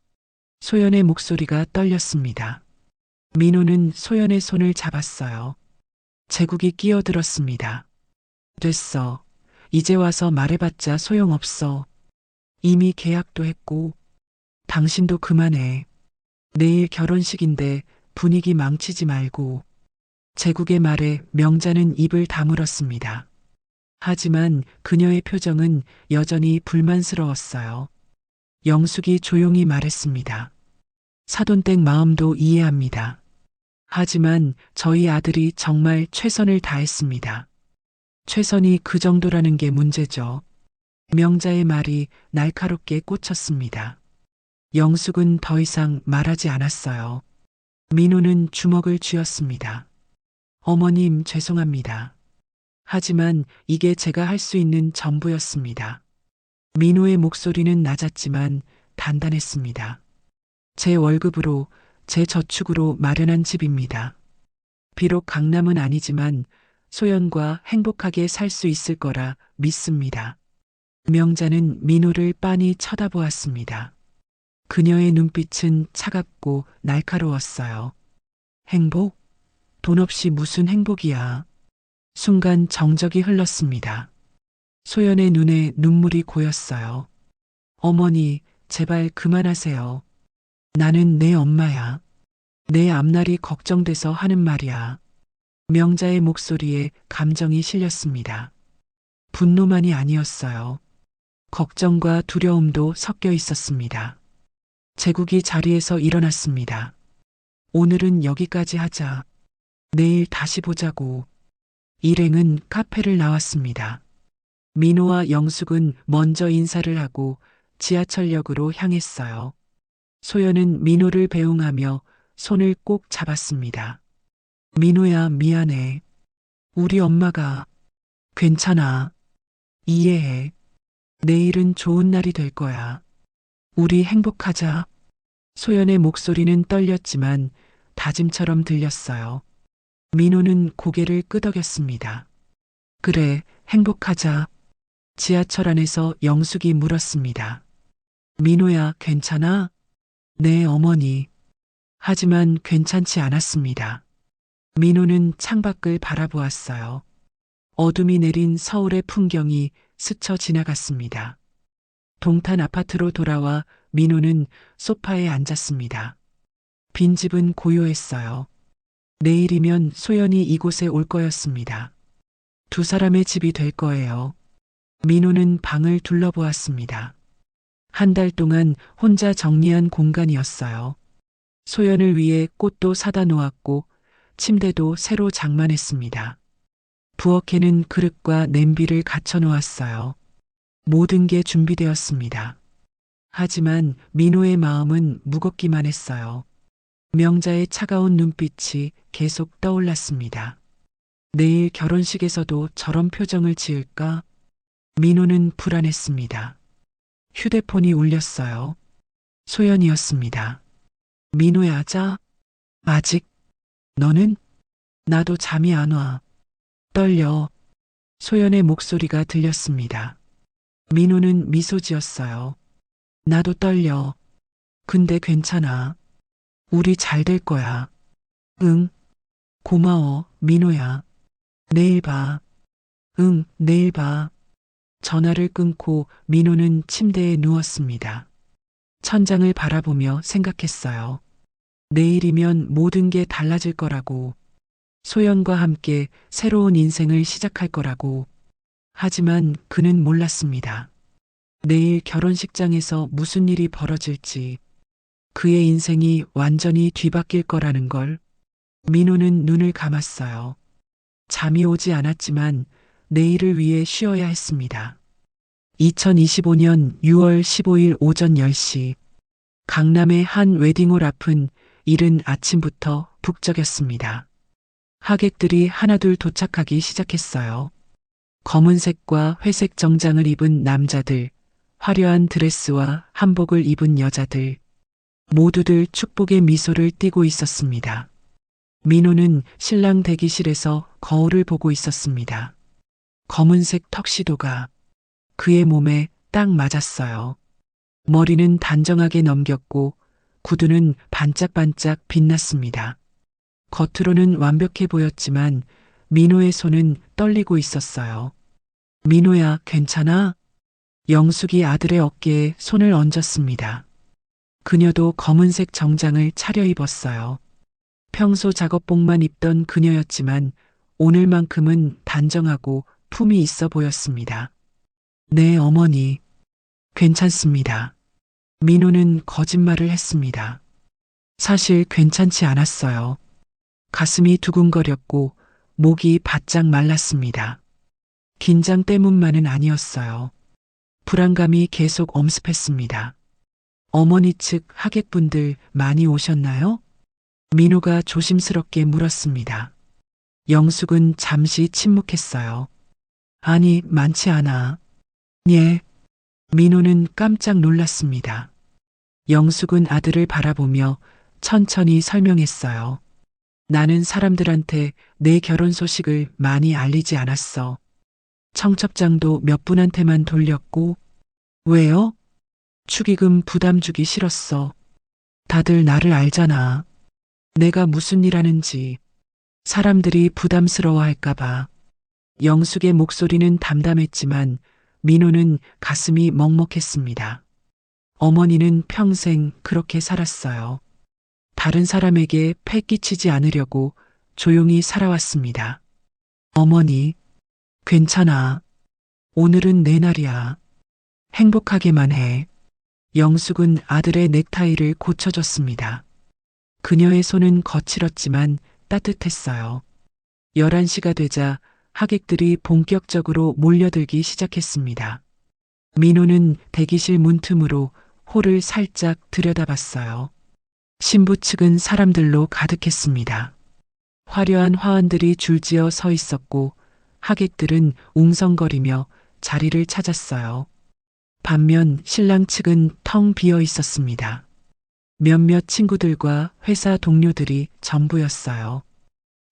소연의 목소리가 떨렸습니다. 민호는 소연의 손을 잡았어요. 제국이 끼어들었습니다. 됐어. 이제 와서 말해봤자 소용없어. 이미 계약도 했고. 당신도 그만해. 내일 결혼식인데 분위기 망치지 말고. 제국의 말에 명자는 입을 다물었습니다. 하지만 그녀의 표정은 여전히 불만스러웠어요. 영숙이 조용히 말했습니다. 사돈댁 마음도 이해합니다. 하지만 저희 아들이 정말 최선을 다했습니다. 최선이 그 정도라는 게 문제죠. 명자의 말이 날카롭게 꽂혔습니다. 영숙은 더 이상 말하지 않았어요. 민호는 주먹을 쥐었습니다. 어머님, 죄송합니다. 하지만 이게 제가 할 수 있는 전부였습니다. 민호의 목소리는 낮았지만 단단했습니다. 제 월급으로, 제 저축으로 마련한 집입니다. 비록 강남은 아니지만 소연과 행복하게 살 수 있을 거라 믿습니다. 명자는 민호를 빤히 쳐다보았습니다. 그녀의 눈빛은 차갑고 날카로웠어요. 행복? 돈 없이 무슨 행복이야. 순간 정적이 흘렀습니다. 소연의 눈에 눈물이 고였어요. 어머니, 제발 그만하세요. 나는 내 엄마야. 내 앞날이 걱정돼서 하는 말이야. 명자의 목소리에 감정이 실렸습니다. 분노만이 아니었어요. 걱정과 두려움도 섞여 있었습니다. 제국이 자리에서 일어났습니다. 오늘은 여기까지 하자. 내일 다시 보자고. 일행은 카페를 나왔습니다. 민호와 영숙은 먼저 인사를 하고 지하철역으로 향했어요. 소연은 민호를 배웅하며 손을 꼭 잡았습니다. 민호야, 미안해. 우리 엄마가. 괜찮아. 이해해. 내일은 좋은 날이 될 거야. 우리 행복하자. 소연의 목소리는 떨렸지만 다짐처럼 들렸어요. 민호는 고개를 끄덕였습니다. 그래, 행복하자. 지하철 안에서 영숙이 물었습니다. 민호야, 괜찮아? 네, 어머니. 하지만 괜찮지 않았습니다. 민호는 창밖을 바라보았어요. 어둠이 내린 서울의 풍경이 스쳐 지나갔습니다. 동탄 아파트로 돌아와 민호는 소파에 앉았습니다. 빈집은 고요했어요. 내일이면 소연이 이곳에 올 거였습니다. 두 사람의 집이 될 거예요. 민호는 방을 둘러보았습니다. 한 달 동안 혼자 정리한 공간이었어요. 소연을 위해 꽃도 사다 놓았고 침대도 새로 장만했습니다. 부엌에는 그릇과 냄비를 갖춰 놓았어요. 모든 게 준비되었습니다. 하지만 민호의 마음은 무겁기만 했어요. 명자의 차가운 눈빛이 계속 떠올랐습니다. 내일 결혼식에서도 저런 표정을 지을까? 민호는 불안했습니다. 휴대폰이 울렸어요. 소연이었습니다. 민호야, 자. 아직. 너는? 나도 잠이 안 와. 떨려. 소연의 목소리가 들렸습니다. 민호는 미소 지었어요. 나도 떨려. 근데 괜찮아. 우리 잘 될 거야. 응. 고마워, 민호야. 내일 봐. 응, 내일 봐. 전화를 끊고 민호는 침대에 누웠습니다. 천장을 바라보며 생각했어요. 내일이면 모든 게 달라질 거라고. 소연과 함께 새로운 인생을 시작할 거라고. 하지만 그는 몰랐습니다. 내일 결혼식장에서 무슨 일이 벌어질지, 그의 인생이 완전히 뒤바뀔 거라는 걸. 민호는 눈을 감았어요. 잠이 오지 않았지만 내일을 위해 쉬어야 했습니다. 2025년 6월 15일 오전 10시, 강남의 한 웨딩홀 앞은 이른 아침부터 북적였습니다. 하객들이 하나둘 도착하기 시작했어요. 검은색과 회색 정장을 입은 남자들, 화려한 드레스와 한복을 입은 여자들, 모두들 축복의 미소를 띠고 있었습니다. 민호는 신랑 대기실에서 거울을 보고 있었습니다. 검은색 턱시도가 그의 몸에 딱 맞았어요. 머리는 단정하게 넘겼고 구두는 반짝반짝 빛났습니다. 겉으로는 완벽해 보였지만 민호의 손은 떨리고 있었어요. 민호야, 괜찮아? 영숙이 아들의 어깨에 손을 얹었습니다. 그녀도 검은색 정장을 차려입었어요. 평소 작업복만 입던 그녀였지만 오늘만큼은 단정하고 품이 있어 보였습니다. 네, 어머니. 괜찮습니다. 민호는 거짓말을 했습니다. 사실 괜찮지 않았어요. 가슴이 두근거렸고 목이 바짝 말랐습니다. 긴장 때문만은 아니었어요. 불안감이 계속 엄습했습니다. 어머니 측 하객분들 많이 오셨나요? 민호가 조심스럽게 물었습니다. 영숙은 잠시 침묵했어요. 아니, 많지 않아. 예. 민호는 깜짝 놀랐습니다. 영숙은 아들을 바라보며 천천히 설명했어요. 나는 사람들한테 내 결혼 소식을 많이 알리지 않았어. 청첩장도 몇 분한테만 돌렸고. 왜요? 축의금 부담 주기 싫었어. 다들 나를 알잖아. 내가 무슨 일 하는지. 사람들이 부담스러워 할까봐. 영숙의 목소리는 담담했지만 민호는 가슴이 먹먹했습니다. 어머니는 평생 그렇게 살았어요. 다른 사람에게 패 끼치지 않으려고 조용히 살아왔습니다. 어머니, 괜찮아. 오늘은 내 날이야. 행복하게만 해. 영숙은 아들의 넥타이를 고쳐줬습니다. 그녀의 손은 거칠었지만 따뜻했어요. 11시가 되자 하객들이 본격적으로 몰려들기 시작했습니다. 민호는 대기실 문틈으로 홀을 살짝 들여다봤어요. 신부 측은 사람들로 가득했습니다. 화려한 화환들이 줄지어 서 있었고 하객들은 웅성거리며 자리를 찾았어요. 반면 신랑 측은 텅 비어 있었습니다. 몇몇 친구들과 회사 동료들이 전부였어요.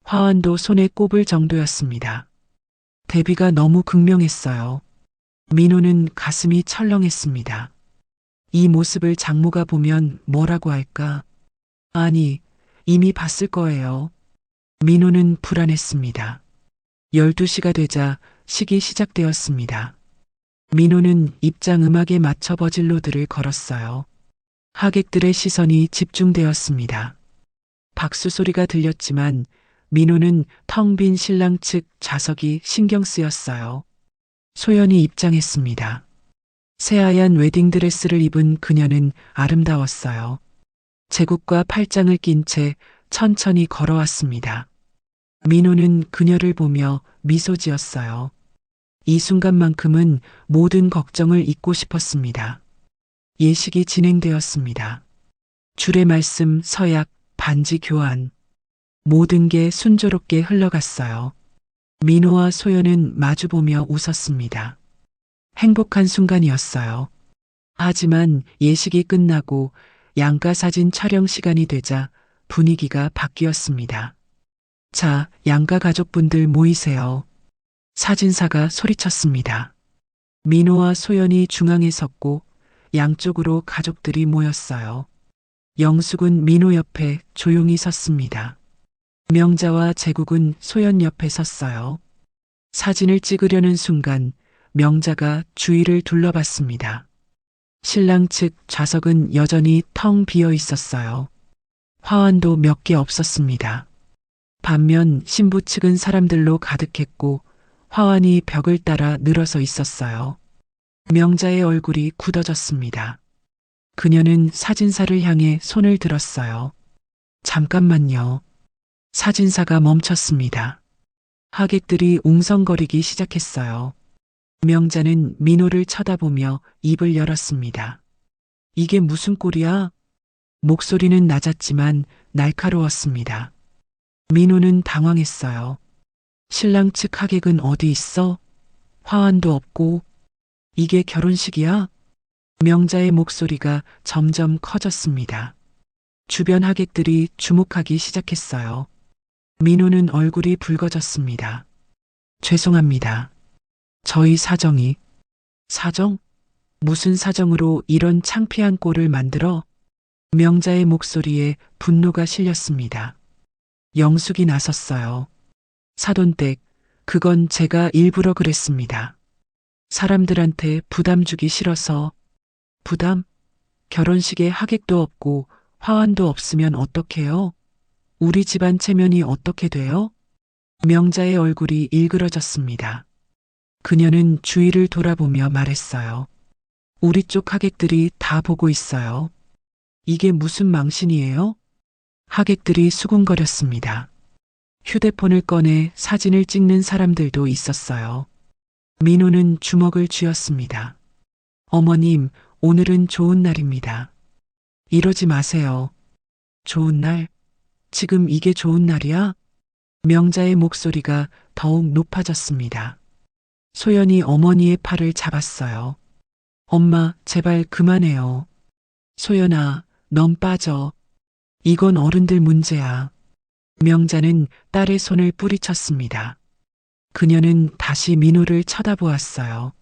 화환도 손에 꼽을 정도였습니다. 대비가 너무 극명했어요. 민호는 가슴이 철렁했습니다. 이 모습을 장모가 보면 뭐라고 할까? 아니, 이미 봤을 거예요. 민호는 불안했습니다. 12시가 되자 식이 시작되었습니다. 민호는 입장 음악에 맞춰 버질로드를 걸었어요. 하객들의 시선이 집중되었습니다. 박수 소리가 들렸지만 민호는 텅 빈 신랑 측 좌석이 신경 쓰였어요. 소연이 입장했습니다. 새하얀 웨딩드레스를 입은 그녀는 아름다웠어요. 제국과 팔짱을 낀 채 천천히 걸어왔습니다. 민호는 그녀를 보며 미소 지었어요. 이 순간만큼은 모든 걱정을 잊고 싶었습니다. 예식이 진행되었습니다. 주례 말씀, 서약, 반지 교환. 모든 게 순조롭게 흘러갔어요. 민호와 소연은 마주보며 웃었습니다. 행복한 순간이었어요. 하지만 예식이 끝나고 양가 사진 촬영 시간이 되자 분위기가 바뀌었습니다. 자, 양가 가족분들 모이세요. 사진사가 소리쳤습니다. 민호와 소연이 중앙에 섰고 양쪽으로 가족들이 모였어요. 영숙은 민호 옆에 조용히 섰습니다. 명자와 제국은 소연 옆에 섰어요. 사진을 찍으려는 순간 명자가 주위를 둘러봤습니다. 신랑 측 좌석은 여전히 텅 비어 있었어요. 화환도 몇 개 없었습니다. 반면 신부 측은 사람들로 가득했고 화환이 벽을 따라 늘어서 있었어요. 명자의 얼굴이 굳어졌습니다. 그녀는 사진사를 향해 손을 들었어요. 잠깐만요. 사진사가 멈췄습니다. 하객들이 웅성거리기 시작했어요. 명자는 민호를 쳐다보며 입을 열었습니다. 이게 무슨 꼴이야? 목소리는 낮았지만 날카로웠습니다. 민호는 당황했어요. 신랑 측 하객은 어디 있어? 화환도 없고. 이게 결혼식이야? 명자의 목소리가 점점 커졌습니다. 주변 하객들이 주목하기 시작했어요. 민호는 얼굴이 붉어졌습니다. 죄송합니다. 저희 사정이. 사정? 무슨 사정으로 이런 창피한 꼴을 만들어? 명자의 목소리에 분노가 실렸습니다. 영숙이 나섰어요. 사돈댁, 그건 제가 일부러 그랬습니다. 사람들한테 부담 주기 싫어서. 부담? 결혼식에 하객도 없고 화환도 없으면 어떡해요? 우리 집안 체면이 어떻게 돼요? 명자의 얼굴이 일그러졌습니다. 그녀는 주위를 돌아보며 말했어요. 우리 쪽 하객들이 다 보고 있어요. 이게 무슨 망신이에요? 하객들이 수군거렸습니다. 휴대폰을 꺼내 사진을 찍는 사람들도 있었어요. 민호는 주먹을 쥐었습니다. 어머님, 오늘은 좋은 날입니다. 이러지 마세요. 좋은 날? 지금 이게 좋은 날이야? 명자의 목소리가 더욱 높아졌습니다. 소연이 어머니의 팔을 잡았어요. 엄마, 제발 그만해요. 소연아, 넌 빠져. 이건 어른들 문제야. 명자는 딸의 손을 뿌리쳤습니다. 그녀는 다시 민호를 쳐다보았어요.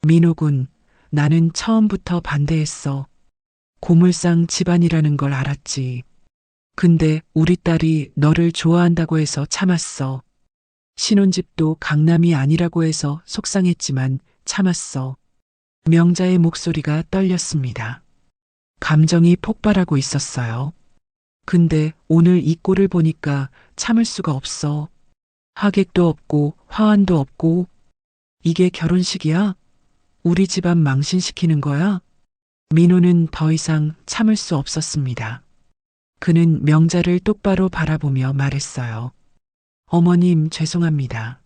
민호군, 나는 처음부터 반대했어. 고물상 집안이라는 걸 알았지. 근데 우리 딸이 너를 좋아한다고 해서 참았어. 신혼집도 강남이 아니라고 해서 속상했지만 참았어. 명자의 목소리가 떨렸습니다. 감정이 폭발하고 있었어요. 근데 오늘 이 꼴을 보니까 참을 수가 없어. 하객도 없고 화환도 없고. 이게 결혼식이야? 우리 집안 망신시키는 거야? 민호는 더 이상 참을 수 없었습니다. 그는 명자를 똑바로 바라보며 말했어요. 어머님, 죄송합니다.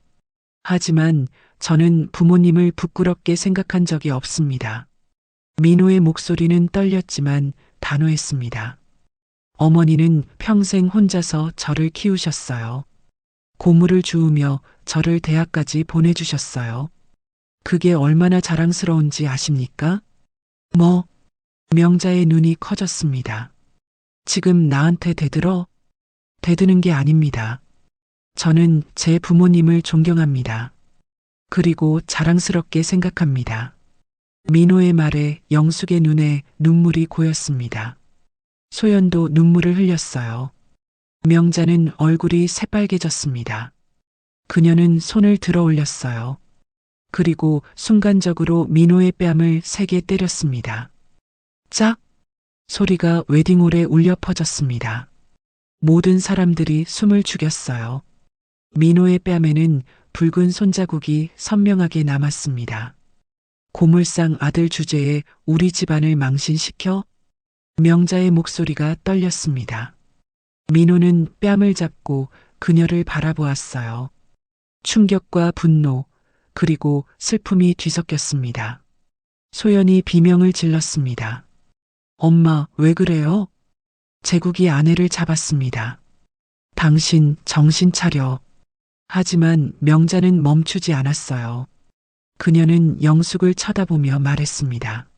하지만 저는 부모님을 부끄럽게 생각한 적이 없습니다. 민호의 목소리는 떨렸지만 단호했습니다. 어머니는 평생 혼자서 저를 키우셨어요. 고물을 주우며 저를 대학까지 보내주셨어요. 그게 얼마나 자랑스러운지 아십니까? 뭐? 명자의 눈이 커졌습니다. 지금 나한테 대들어? 대드는 게 아닙니다. 저는 제 부모님을 존경합니다. 그리고 자랑스럽게 생각합니다. 민호의 말에 영숙의 눈에 눈물이 고였습니다. 소연도 눈물을 흘렸어요. 명자는 얼굴이 새빨개졌습니다. 그녀는 손을 들어 올렸어요. 그리고 순간적으로 민호의 뺨을 세게 때렸습니다. 짝! 소리가 웨딩홀에 울려 퍼졌습니다. 모든 사람들이 숨을 죽였어요. 민호의 뺨에는 붉은 손자국이 선명하게 남았습니다. 고물상 아들 주제에 우리 집안을 망신시켜? 명자의 목소리가 떨렸습니다. 민호는 뺨을 잡고 그녀를 바라보았어요. 충격과 분노, 그리고 슬픔이 뒤섞였습니다. 소연이 비명을 질렀습니다. 엄마, 왜 그래요? 제국이 아내를 잡았습니다. 당신 정신 차려. 하지만 명자는 멈추지 않았어요. 그녀는 영숙을 쳐다보며 말했습니다.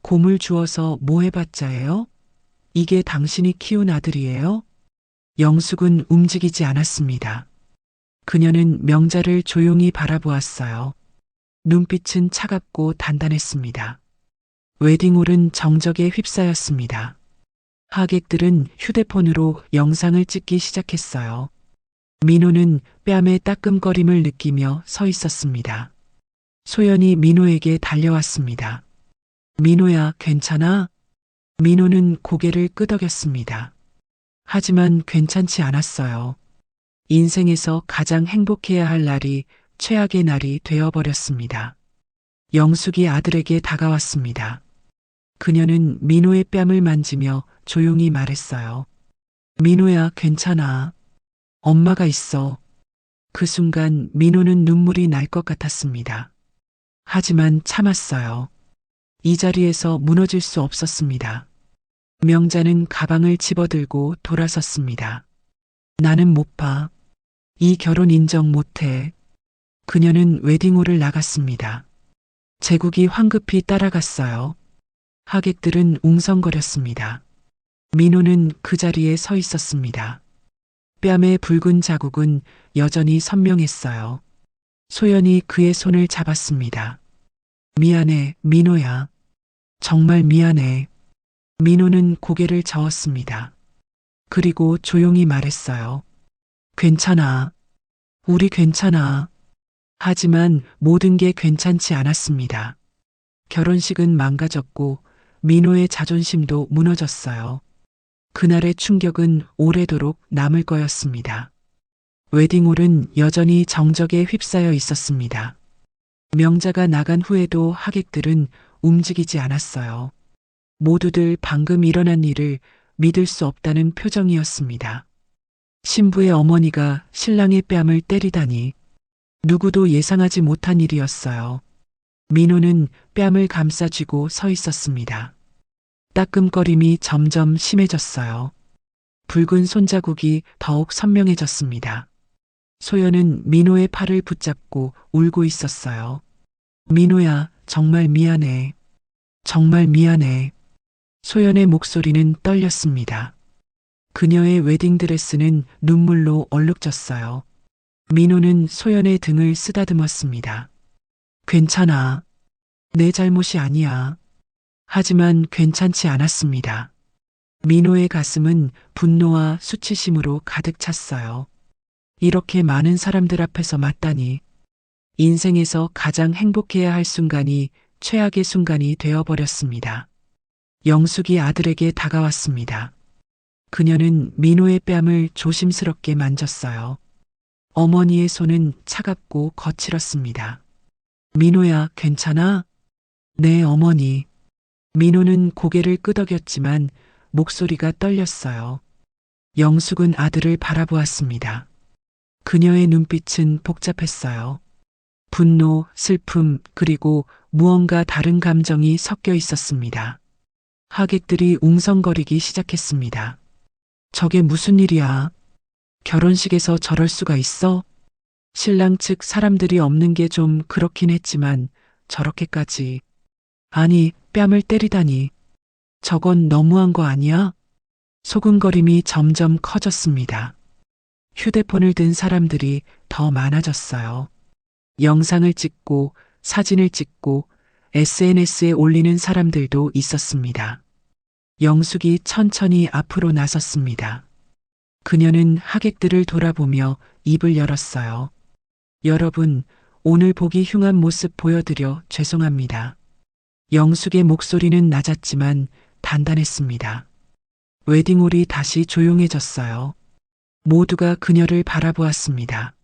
곰을 주어서 뭐 해봤자예요? 이게 당신이 키운 아들이에요? 영숙은 움직이지 않았습니다. 그녀는 명자를 조용히 바라보았어요. 눈빛은 차갑고 단단했습니다. 웨딩홀은 정적에 휩싸였습니다. 하객들은 휴대폰으로 영상을 찍기 시작했어요. 민호는 뺨의 따끔거림을 느끼며 서 있었습니다. 소연이 민호에게 달려왔습니다. 민호야, 괜찮아? 민호는 고개를 끄덕였습니다. 하지만 괜찮지 않았어요. 인생에서 가장 행복해야 할 날이 최악의 날이 되어버렸습니다. 영숙이 아들에게 다가왔습니다. 그녀는 민호의 뺨을 만지며 조용히 말했어요. 민호야, 괜찮아. 엄마가 있어. 그 순간 민호는 눈물이 날 것 같았습니다. 하지만 참았어요. 이 자리에서 무너질 수 없었습니다. 명자는 가방을 집어들고 돌아섰습니다. 나는 못 봐. 이 결혼 인정 못해. 그녀는 웨딩홀을 나갔습니다. 제국이 황급히 따라갔어요. 하객들은 웅성거렸습니다. 민호는 그 자리에 서 있었습니다. 뺨의 붉은 자국은 여전히 선명했어요. 소연이 그의 손을 잡았습니다. 미안해, 민호야. 정말 미안해. 민호는 고개를 저었습니다. 그리고 조용히 말했어요. 괜찮아. 우리 괜찮아. 하지만 모든 게 괜찮지 않았습니다. 결혼식은 망가졌고 민호의 자존심도 무너졌어요. 그날의 충격은 오래도록 남을 거였습니다. 웨딩홀은 여전히 정적에 휩싸여 있었습니다. 명자가 나간 후에도 하객들은 움직이지 않았어요. 모두들 방금 일어난 일을 믿을 수 없다는 표정이었습니다. 신부의 어머니가 신랑의 뺨을 때리다니 누구도 예상하지 못한 일이었어요. 민호는 뺨을 감싸쥐고 서 있었습니다. 따끔거림이 점점 심해졌어요. 붉은 손자국이 더욱 선명해졌습니다. 소연은 민호의 팔을 붙잡고 울고 있었어요. 민호야, 정말 미안해. 정말 미안해. 소연의 목소리는 떨렸습니다. 그녀의 웨딩드레스는 눈물로 얼룩졌어요. 민호는 소연의 등을 쓰다듬었습니다. 괜찮아. 내 잘못이 아니야. 하지만 괜찮지 않았습니다. 민호의 가슴은 분노와 수치심으로 가득 찼어요. 이렇게 많은 사람들 앞에서 맞다니. 인생에서 가장 행복해야 할 순간이 최악의 순간이 되어버렸습니다. 영숙이 아들에게 다가왔습니다. 그녀는 민호의 뺨을 조심스럽게 만졌어요. 어머니의 손은 차갑고 거칠었습니다. 민호야, 괜찮아? 네, 어머니. 민호는 고개를 끄덕였지만 목소리가 떨렸어요. 영숙은 아들을 바라보았습니다. 그녀의 눈빛은 복잡했어요. 분노, 슬픔, 그리고 무언가 다른 감정이 섞여 있었습니다. 하객들이 웅성거리기 시작했습니다. 저게 무슨 일이야? 결혼식에서 저럴 수가 있어? 신랑 측 사람들이 없는 게 좀 그렇긴 했지만 저렇게까지. 아니, 뺨을 때리다니. 저건 너무한 거 아니야? 소근거림이 점점 커졌습니다. 휴대폰을 든 사람들이 더 많아졌어요. 영상을 찍고 사진을 찍고 SNS에 올리는 사람들도 있었습니다. 영숙이 천천히 앞으로 나섰습니다. 그녀는 하객들을 돌아보며 입을 열었어요. 여러분, 오늘 보기 흉한 모습 보여드려 죄송합니다. 영숙의 목소리는 낮았지만 단단했습니다. 웨딩홀이 다시 조용해졌어요. 모두가 그녀를 바라보았습니다.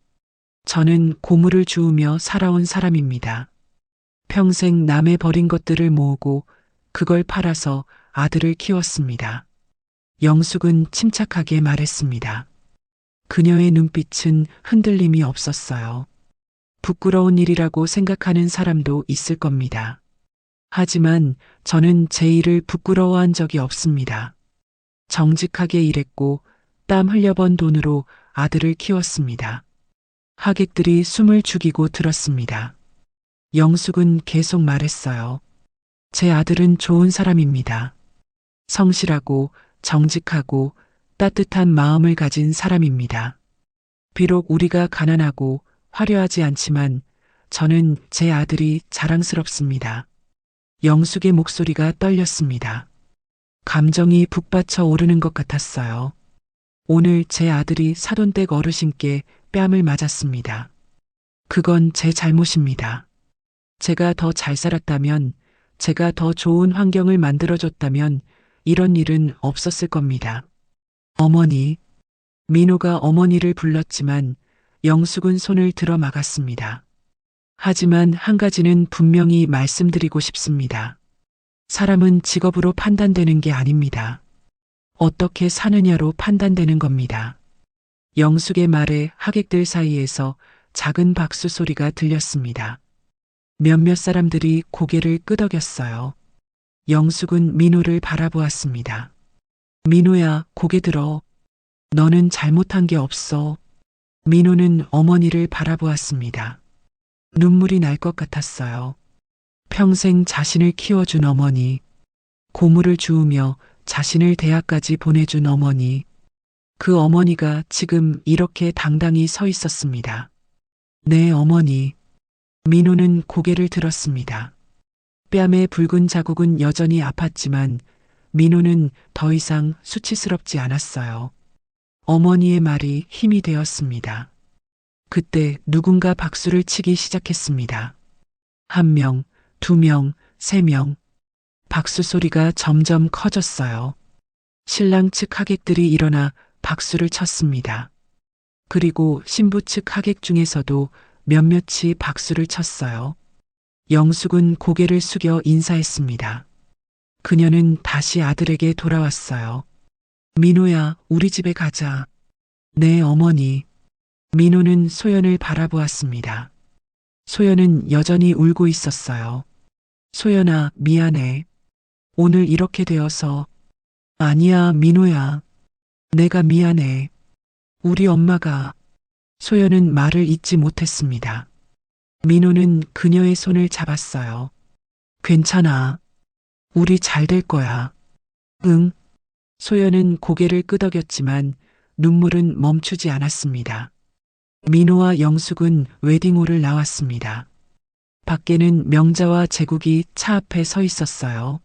저는 고물을 주우며 살아온 사람입니다. 평생 남의 버린 것들을 모으고 그걸 팔아서 아들을 키웠습니다. 영숙은 침착하게 말했습니다. 그녀의 눈빛은 흔들림이 없었어요. 부끄러운 일이라고 생각하는 사람도 있을 겁니다. 하지만 저는 제 일을 부끄러워한 적이 없습니다. 정직하게 일했고 땀 흘려번 돈으로 아들을 키웠습니다. 하객들이 숨을 죽이고 들었습니다. 영숙은 계속 말했어요. 제 아들은 좋은 사람입니다. 성실하고 정직하고 따뜻한 마음을 가진 사람입니다. 비록 우리가 가난하고 화려하지 않지만 저는 제 아들이 자랑스럽습니다. 영숙의 목소리가 떨렸습니다. 감정이 북받쳐 오르는 것 같았어요. 오늘 제 아들이 사돈댁 어르신께 뺨을 맞았습니다. 그건 제 잘못입니다. 제가 더 잘 살았다면, 제가 더 좋은 환경을 만들어줬다면 이런 일은 없었을 겁니다. 어머니. 민호가 어머니를 불렀지만 영숙은 손을 들어 막았습니다. 하지만 한 가지는 분명히 말씀드리고 싶습니다. 사람은 직업으로 판단되는 게 아닙니다. 어떻게 사느냐로 판단되는 겁니다. 영숙의 말에 하객들 사이에서 작은 박수 소리가 들렸습니다. 몇몇 사람들이 고개를 끄덕였어요. 영숙은 민호를 바라보았습니다. 민호야, 고개 들어. 너는 잘못한 게 없어. 민호는 어머니를 바라보았습니다. 눈물이 날 것 같았어요. 평생 자신을 키워준 어머니, 고물을 주우며 자신을 대학까지 보내준 어머니, 그 어머니가 지금 이렇게 당당히 서 있었습니다. 네, 어머니. 민호는 고개를 들었습니다. 뺨에 붉은 자국은 여전히 아팠지만 민호는 더 이상 수치스럽지 않았어요. 어머니의 말이 힘이 되었습니다. 그때 누군가 박수를 치기 시작했습니다. 1명, 2명, 3명. 박수 소리가 점점 커졌어요. 신랑 측 하객들이 일어나 박수를 쳤습니다. 그리고 신부 측 하객 중에서도 몇몇이 박수를 쳤어요. 영숙은 고개를 숙여 인사했습니다. 그녀는 다시 아들에게 돌아왔어요. 민호야, 우리 집에 가자. 네, 어머니. 민호는 소연을 바라보았습니다. 소연은 여전히 울고 있었어요. 소연아, 미안해. 오늘 이렇게 되어서. 아니야, 민호야. 내가 미안해. 우리 엄마가. 소연은 말을 잇지 못했습니다. 민호는 그녀의 손을 잡았어요. 괜찮아. 우리 잘 될 거야. 응. 소연은 고개를 끄덕였지만 눈물은 멈추지 않았습니다. 민호와 영숙은 웨딩홀을 나왔습니다. 밖에는 명자와 제국이 차 앞에 서 있었어요.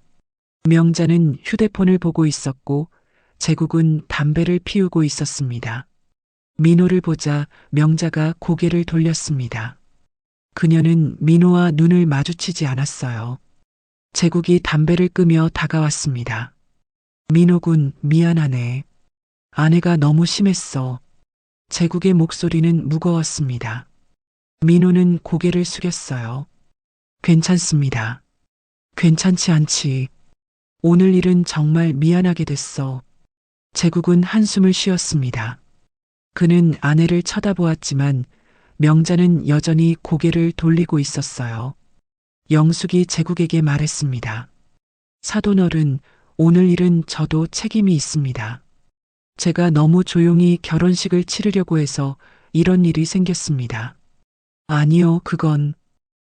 명자는 휴대폰을 보고 있었고 제국은 담배를 피우고 있었습니다. 민호를 보자 명자가 고개를 돌렸습니다. 그녀는 민호와 눈을 마주치지 않았어요. 제국이 담배를 끄며 다가왔습니다. 민호군, 미안하네. 아내가 너무 심했어. 제국의 목소리는 무거웠습니다. 민호는 고개를 숙였어요. 괜찮습니다. 괜찮지 않지. 오늘 일은 정말 미안하게 됐어. 제국은 한숨을 쉬었습니다. 그는 아내를 쳐다보았지만 명자는 여전히 고개를 돌리고 있었어요. 영숙이 제국에게 말했습니다. 사돈어른, 오늘 일은 저도 책임이 있습니다. 제가 너무 조용히 결혼식을 치르려고 해서 이런 일이 생겼습니다. 아니요, 그건.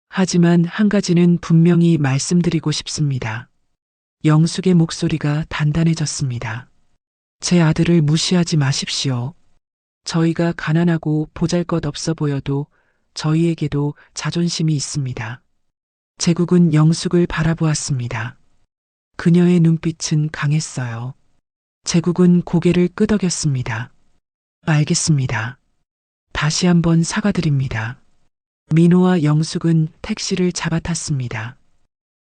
하지만 한 가지는 분명히 말씀드리고 싶습니다. 영숙의 목소리가 단단해졌습니다. 제 아들을 무시하지 마십시오. 저희가 가난하고 보잘것없어 보여도 저희에게도 자존심이 있습니다. 제국은 영숙을 바라보았습니다. 그녀의 눈빛은 강했어요. 제국은 고개를 끄덕였습니다. 알겠습니다. 다시 한번 사과드립니다. 민호와 영숙은 택시를 잡아탔습니다.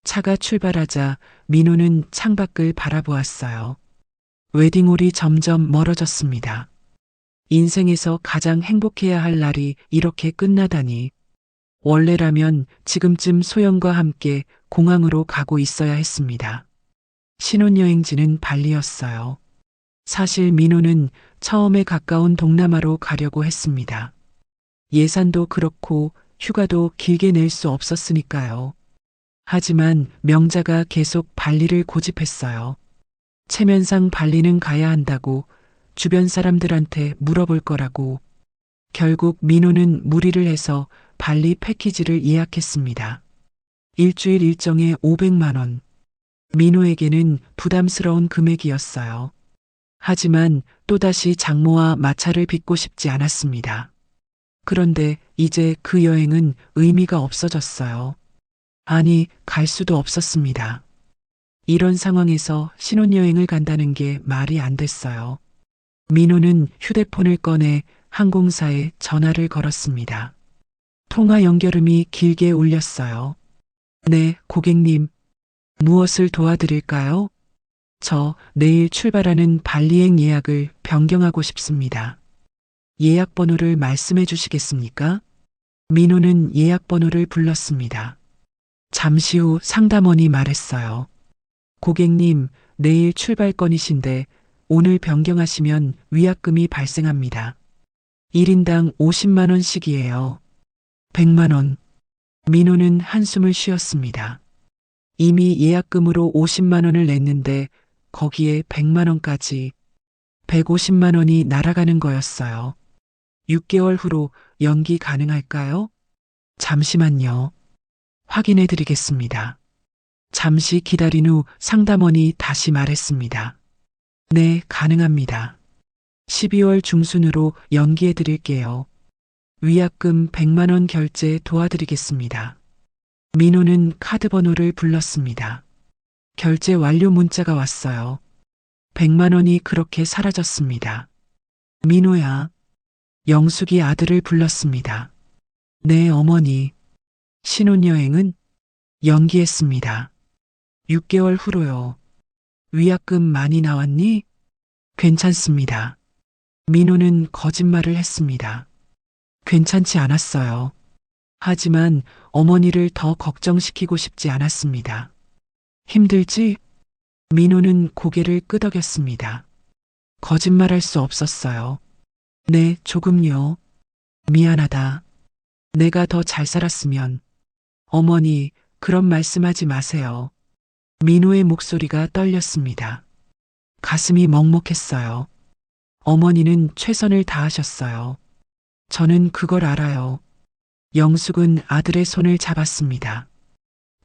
차가 출발하자 민호는 창밖을 바라보았어요. 웨딩홀이 점점 멀어졌습니다. 인생에서 가장 행복해야 할 날이 이렇게 끝나다니. 원래라면 지금쯤 소영과 함께 공항으로 가고 있어야 했습니다. 신혼여행지는 발리였어요. 사실 민호는 처음에 가까운 동남아로 가려고 했습니다. 예산도 그렇고 휴가도 길게 낼 수 없었으니까요. 하지만 명자가 계속 발리를 고집했어요. 체면상 발리는 가야 한다고 주변 사람들한테 물어볼 거라고. 결국 민호는 무리를 해서 발리 패키지를 예약했습니다. 일주일 일정에 500만 원. 민호에게는 부담스러운 금액이었어요. 하지만 또다시 장모와 마찰을 빚고 싶지 않았습니다. 그런데 이제 그 여행은 의미가 없어졌어요. 아니, 갈 수도 없었습니다. 이런 상황에서 신혼여행을 간다는 게 말이 안 됐어요. 민호는 휴대폰을 꺼내 항공사에 전화를 걸었습니다. 통화 연결음이 길게 울렸어요. 네, 고객님. 무엇을 도와드릴까요? 저 내일 출발하는 발리행 예약을 변경하고 싶습니다. 예약 번호를 말씀해 주시겠습니까? 민호는 예약 번호를 불렀습니다. 잠시 후 상담원이 말했어요. 고객님, 내일 출발권이신데 오늘 변경하시면 위약금이 발생합니다. 1인당 50만 원씩이에요. 100만 원. 민호는 한숨을 쉬었습니다. 이미 예약금으로 50만 원을 냈는데 거기에 100만 원까지 150만 원이 날아가는 거였어요. 6개월 후로 연기 가능할까요? 잠시만요. 확인해 드리겠습니다. 잠시 기다린 후 상담원이 다시 말했습니다. 네, 가능합니다. 12월 중순으로 연기해 드릴게요. 위약금 100만 원 결제 도와드리겠습니다. 민호는 카드 번호를 불렀습니다. 결제 완료 문자가 왔어요. 100만 원이 그렇게 사라졌습니다. 민호야. 영숙이 아들을 불렀습니다. 네, 어머니. 신혼여행은 연기했습니다. 6개월 후로요. 위약금 많이 나왔니? 괜찮습니다. 민호는 거짓말을 했습니다. 괜찮지 않았어요. 하지만 어머니를 더 걱정시키고 싶지 않았습니다. 힘들지? 민호는 고개를 끄덕였습니다. 거짓말할 수 없었어요. 네, 조금요. 미안하다. 내가 더 잘 살았으면. 어머니, 그런 말씀하지 마세요. 민호의 목소리가 떨렸습니다. 가슴이 먹먹했어요. 어머니는 최선을 다하셨어요. 저는 그걸 알아요. 영숙은 아들의 손을 잡았습니다.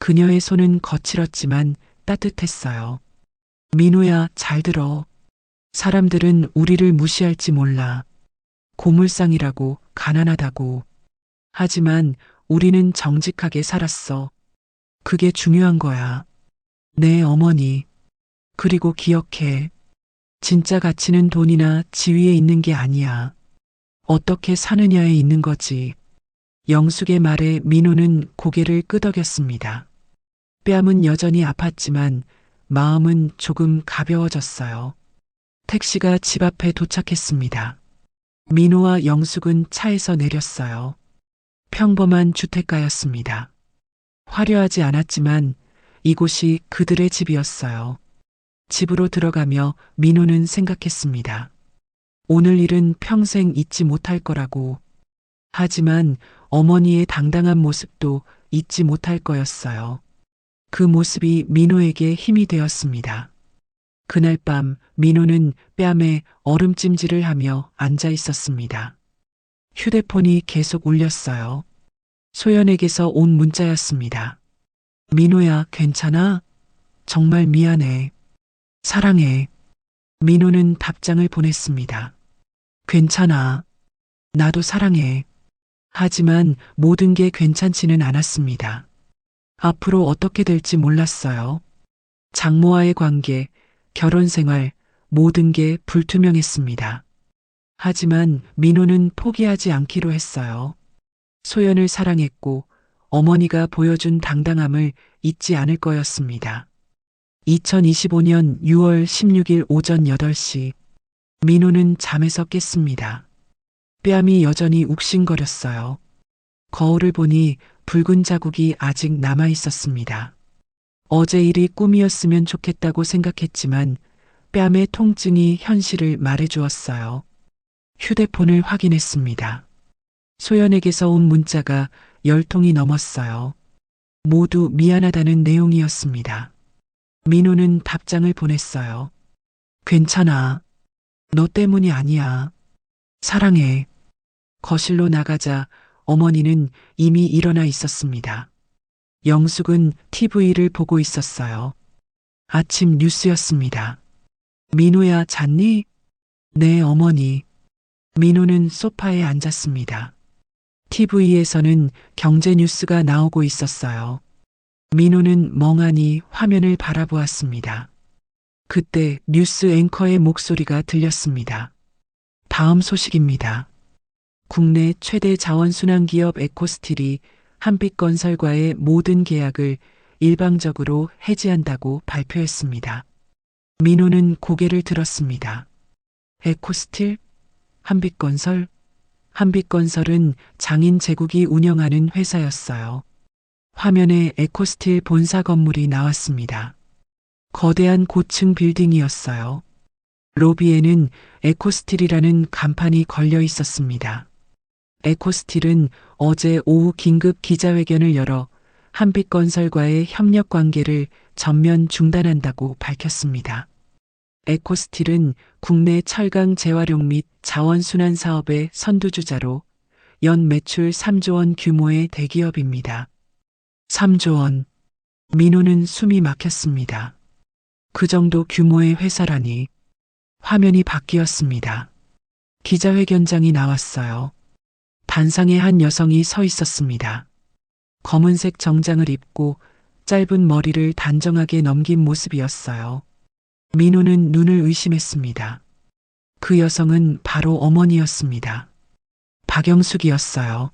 그녀의 손은 거칠었지만 따뜻했어요. 민호야, 잘 들어. 사람들은 우리를 무시할지 몰라. 고물상이라고, 가난하다고. 하지만 우리는 정직하게 살았어. 그게 중요한 거야. 내 어머니. 그리고 기억해. 진짜 가치는 돈이나 지위에 있는 게 아니야. 어떻게 사느냐에 있는 거지. 영숙의 말에 민호는 고개를 끄덕였습니다. 뺨은 여전히 아팠지만 마음은 조금 가벼워졌어요. 택시가 집 앞에 도착했습니다. 민호와 영숙은 차에서 내렸어요. 평범한 주택가였습니다. 화려하지 않았지만 이곳이 그들의 집이었어요. 집으로 들어가며 민호는 생각했습니다. 오늘 일은 평생 잊지 못할 거라고. 하지만 어머니의 당당한 모습도 잊지 못할 거였어요. 그 모습이 민호에게 힘이 되었습니다. 그날 밤 민호는 뺨에 얼음찜질을 하며 앉아 있었습니다. 휴대폰이 계속 울렸어요. 소연에게서 온 문자였습니다. 민호야, 괜찮아? 정말 미안해. 사랑해. 민호는 답장을 보냈습니다. 괜찮아. 나도 사랑해. 하지만 모든 게 괜찮지는 않았습니다. 앞으로 어떻게 될지 몰랐어요. 장모와의 관계, 결혼 생활, 모든 게 불투명했습니다. 하지만 민호는 포기하지 않기로 했어요. 소연을 사랑했고 어머니가 보여준 당당함을 잊지 않을 거였습니다. 2025년 6월 16일 오전 8시, 민호는 잠에서 깼습니다. 뺨이 여전히 욱신거렸어요. 거울을 보니 붉은 자국이 아직 남아 있었습니다. 어제 일이 꿈이었으면 좋겠다고 생각했지만 뺨의 통증이 현실을 말해주었어요. 휴대폰을 확인했습니다. 소연에게서 온 문자가 10통이 넘었어요. 모두 미안하다는 내용이었습니다. 민호는 답장을 보냈어요. 괜찮아. 너 때문이 아니야. 사랑해. 거실로 나가자 어머니는 이미 일어나 있었습니다. 영숙은 TV를 보고 있었어요. 아침 뉴스였습니다. 민호야, 잤니? 네, 어머니. 민호는 소파에 앉았습니다. TV에서는 경제 뉴스가 나오고 있었어요. 민호는 멍하니 화면을 바라보았습니다. 그때 뉴스 앵커의 목소리가 들렸습니다. 다음 소식입니다. 국내 최대 자원순환 기업 에코스틸이 한빛건설과의 모든 계약을 일방적으로 해지한다고 발표했습니다. 민호는 고개를 들었습니다. 에코스틸? 한빛건설? 한빛건설은 장인 제국이 운영하는 회사였어요. 화면에 에코스틸 본사 건물이 나왔습니다. 거대한 고층 빌딩이었어요. 로비에는 에코스틸이라는 간판이 걸려 있었습니다. 에코스틸은 어제 오후 긴급 기자회견을 열어 한빛건설과의 협력 관계를 전면 중단한다고 밝혔습니다. 에코스틸은 국내 철강 재활용 및 자원순환 사업의 선두주자로 연 매출 3조 원 규모의 대기업입니다. 3조 원. 민호는 숨이 막혔습니다. 그 정도 규모의 회사라니. 화면이 바뀌었습니다. 기자회견장이 나왔어요. 단상에 한 여성이 서 있었습니다. 검은색 정장을 입고 짧은 머리를 단정하게 넘긴 모습이었어요. 민호는 눈을 의심했습니다. 그 여성은 바로 어머니였습니다. 박영숙이었어요.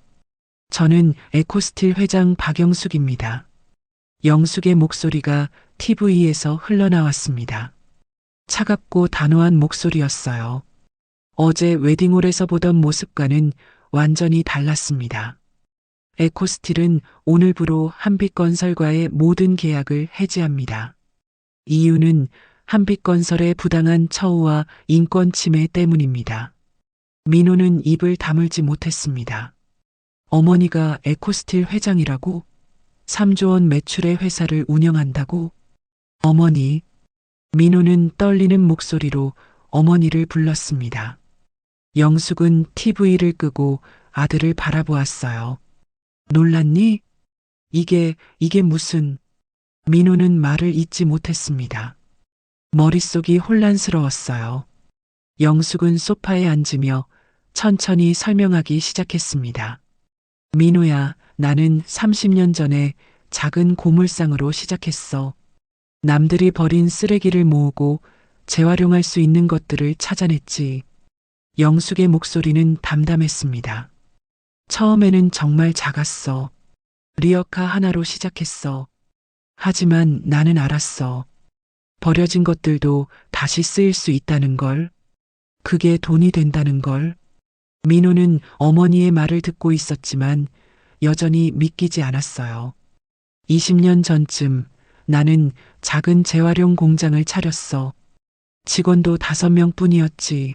저는 에코스틸 회장 박영숙입니다. 영숙의 목소리가 TV에서 흘러나왔습니다. 차갑고 단호한 목소리였어요. 어제 웨딩홀에서 보던 모습과는 완전히 달랐습니다. 에코스틸은 오늘부로 한빛건설과의 모든 계약을 해지합니다. 이유는 한빛건설의 부당한 처우와 인권 침해 때문입니다. 민호는 입을 다물지 못했습니다. 어머니가 에코스틸 회장이라고? 3조 원 매출의 회사를 운영한다고? 어머니. 민호는 떨리는 목소리로 어머니를 불렀습니다. 영숙은 TV를 끄고 아들을 바라보았어요. 놀랐니? 이게 무슨... 민호는 말을 잇지 못했습니다. 머릿속이 혼란스러웠어요. 영숙은 소파에 앉으며 천천히 설명하기 시작했습니다. 민호야, 나는 30년 전에 작은 고물상으로 시작했어. 남들이 버린 쓰레기를 모으고 재활용할 수 있는 것들을 찾아냈지. 영숙의 목소리는 담담했습니다. 처음에는 정말 작았어. 리어카 하나로 시작했어. 하지만 나는 알았어. 버려진 것들도 다시 쓰일 수 있다는 걸. 그게 돈이 된다는 걸. 민호는 어머니의 말을 듣고 있었지만 여전히 믿기지 않았어요. 20년 전쯤 나는 작은 재활용 공장을 차렸어. 직원도 5명 뿐이었지.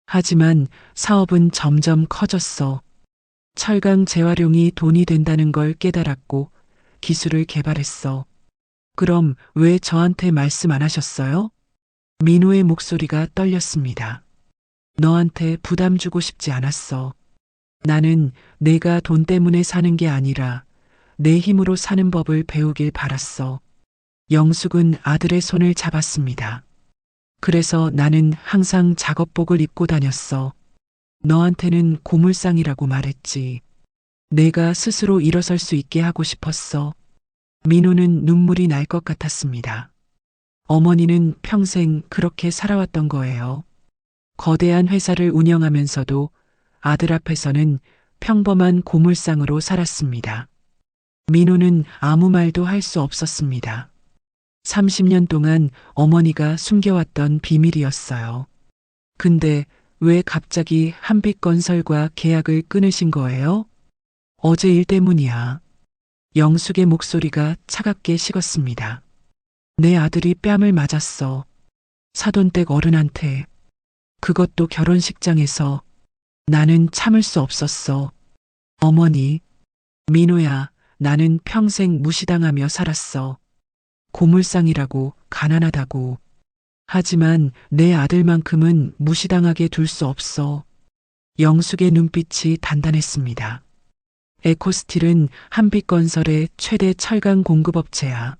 하지만 사업은 점점 커졌어. 철강 재활용이 돈이 된다는 걸 깨달았고 기술을 개발했어. 그럼 왜 저한테 말씀 안 하셨어요? 민호의 목소리가 떨렸습니다. 너한테 부담 주고 싶지 않았어. 나는 내가 돈 때문에 사는 게 아니라 내 힘으로 사는 법을 배우길 바랐어. 영숙은 아들의 손을 잡았습니다. 그래서 나는 항상 작업복을 입고 다녔어. 너한테는 고물상이라고 말했지. 내가 스스로 일어설 수 있게 하고 싶었어. 민호는 눈물이 날 것 같았습니다. 어머니는 평생 그렇게 살아왔던 거예요. 거대한 회사를 운영하면서도 아들 앞에서는 평범한 고물상으로 살았습니다. 민호는 아무 말도 할 수 없었습니다. 30년 동안 어머니가 숨겨왔던 비밀이었어요. 근데 왜 갑자기 한빛건설과 계약을 끊으신 거예요? 어제 일 때문이야. 영숙의 목소리가 차갑게 식었습니다. 내 아들이 뺨을 맞았어. 사돈댁 어른한테. 그것도 결혼식장에서. 나는 참을 수 없었어. 어머니, 민호야, 나는 평생 무시당하며 살았어. 고물상이라고, 가난하다고. 하지만 내 아들만큼은 무시당하게 둘 수 없어. 영숙의 눈빛이 단단했습니다. 에코스틸은 한빛건설의 최대 철강 공급업체야.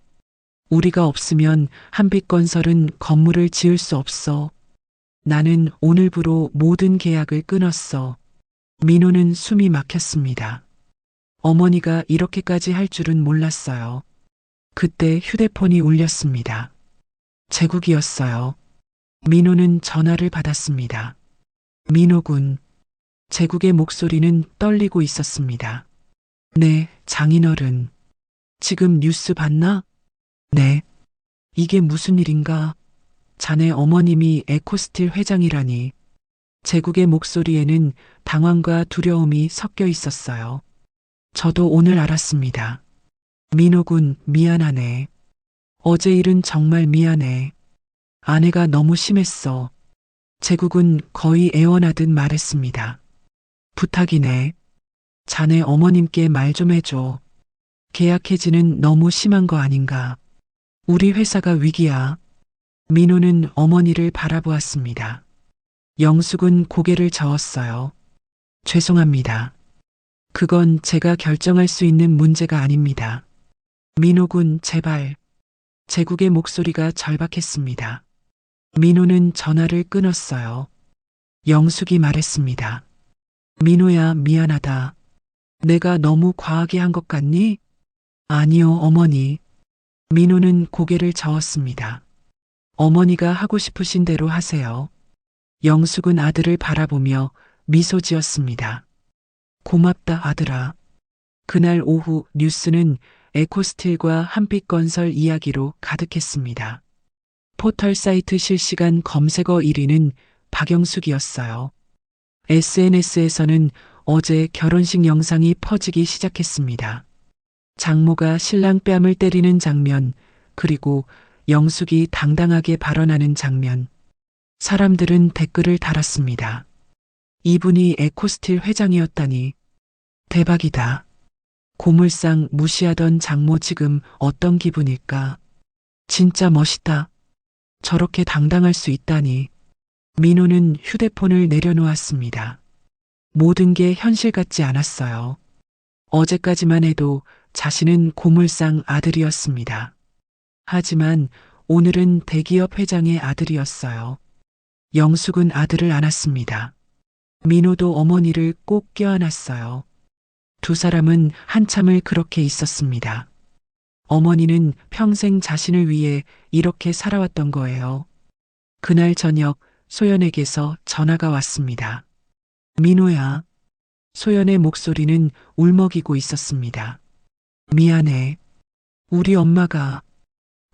우리가 없으면 한빛건설은 건물을 지을 수 없어. 나는 오늘부로 모든 계약을 끊었어. 민호는 숨이 막혔습니다. 어머니가 이렇게까지 할 줄은 몰랐어요. 그때 휴대폰이 울렸습니다. 제국이었어요. 민호는 전화를 받았습니다. 민호군. 제국의 목소리는 떨리고 있었습니다. 네, 장인어른. 지금 뉴스 봤나? 네. 이게 무슨 일인가? 자네 어머님이 에코스틸 회장이라니. 제국의 목소리에는 당황과 두려움이 섞여 있었어요. 저도 오늘 알았습니다. 민호군, 미안하네. 어제 일은 정말 미안해. 아내가 너무 심했어. 제국은 거의 애원하듯 말했습니다. 부탁이네. 자네 어머님께 말 좀 해줘. 계약 해지는 너무 심한 거 아닌가. 우리 회사가 위기야. 민호는 어머니를 바라보았습니다. 영숙은 고개를 저었어요. 죄송합니다. 그건 제가 결정할 수 있는 문제가 아닙니다. 민호군, 제발. 제국의 목소리가 절박했습니다. 민호는 전화를 끊었어요. 영숙이 말했습니다. 민호야, 미안하다. 내가 너무 과하게 한 것 같니? 아니요, 어머니. 민호는 고개를 저었습니다. 어머니가 하고 싶으신 대로 하세요. 영숙은 아들을 바라보며 미소 지었습니다. 고맙다, 아들아. 그날 오후 뉴스는 에코스틸과 한빛건설 이야기로 가득했습니다. 포털 사이트 실시간 검색어 1위는 박영숙이었어요. SNS에서는 어제 결혼식 영상이 퍼지기 시작했습니다. 장모가 신랑 뺨을 때리는 장면, 그리고 영숙이 당당하게 발언하는 장면. 사람들은 댓글을 달았습니다. 이분이 에코스틸 회장이었다니. 대박이다. 고물상 무시하던 장모 지금 어떤 기분일까? 진짜 멋있다. 저렇게 당당할 수 있다니. 민호는 휴대폰을 내려놓았습니다. 모든 게 현실 같지 않았어요. 어제까지만 해도 자신은 고물상 아들이었습니다. 하지만 오늘은 대기업 회장의 아들이었어요. 영숙은 아들을 안았습니다. 민호도 어머니를 꼭 껴안았어요. 두 사람은 한참을 그렇게 있었습니다. 어머니는 평생 자신을 위해 이렇게 살아왔던 거예요. 그날 저녁 소연에게서 전화가 왔습니다. 민호야. 소연의 목소리는 울먹이고 있었습니다. 미안해. 우리 엄마가.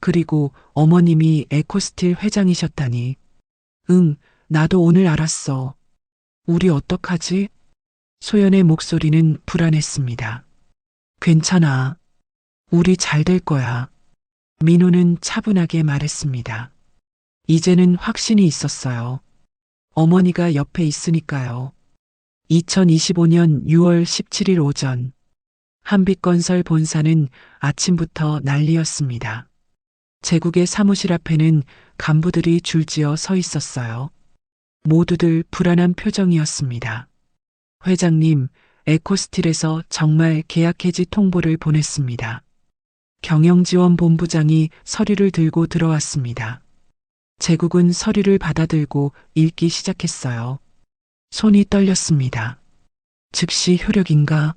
그리고 어머님이 에코스틸 회장이셨다니. 응, 나도 오늘 알았어. 우리 어떡하지? 소연의 목소리는 불안했습니다. 괜찮아. 우리 잘 될 거야. 민호는 차분하게 말했습니다. 이제는 확신이 있었어요. 어머니가 옆에 있으니까요. 2025년 6월 17일 오전, 한빛건설 본사는 아침부터 난리였습니다. 제국의 사무실 앞에는 간부들이 줄지어 서 있었어요. 모두들 불안한 표정이었습니다. 회장님, 에코스틸에서 정말 계약 해지 통보를 보냈습니다. 경영지원본부장이 서류를 들고 들어왔습니다. 제국은 서류를 받아들고 읽기 시작했어요. 손이 떨렸습니다. 즉시 효력인가?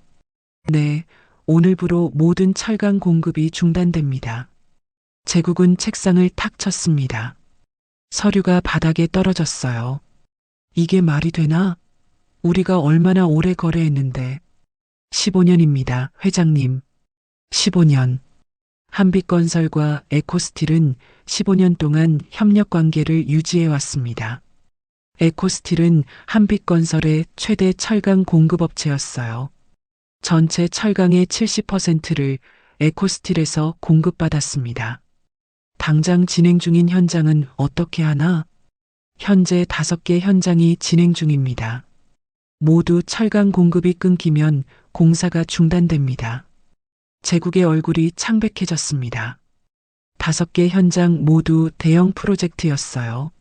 네, 오늘부로 모든 철강 공급이 중단됩니다. 제국은 책상을 탁 쳤습니다. 서류가 바닥에 떨어졌어요. 이게 말이 되나? 우리가 얼마나 오래 거래했는데. 15년입니다, 회장님. 15년. 한빛건설과 에코스틸은 15년 동안 협력 관계를 유지해 왔습니다. 에코스틸은 한빛건설의 최대 철강 공급업체였어요. 전체 철강의 70%를 에코스틸에서 공급받았습니다. 당장 진행 중인 현장은 어떻게 하나? 현재 5개 현장이 진행 중입니다. 모두 철강 공급이 끊기면 공사가 중단됩니다. 제국의 얼굴이 창백해졌습니다. 5개 현장 모두 대형 프로젝트였어요.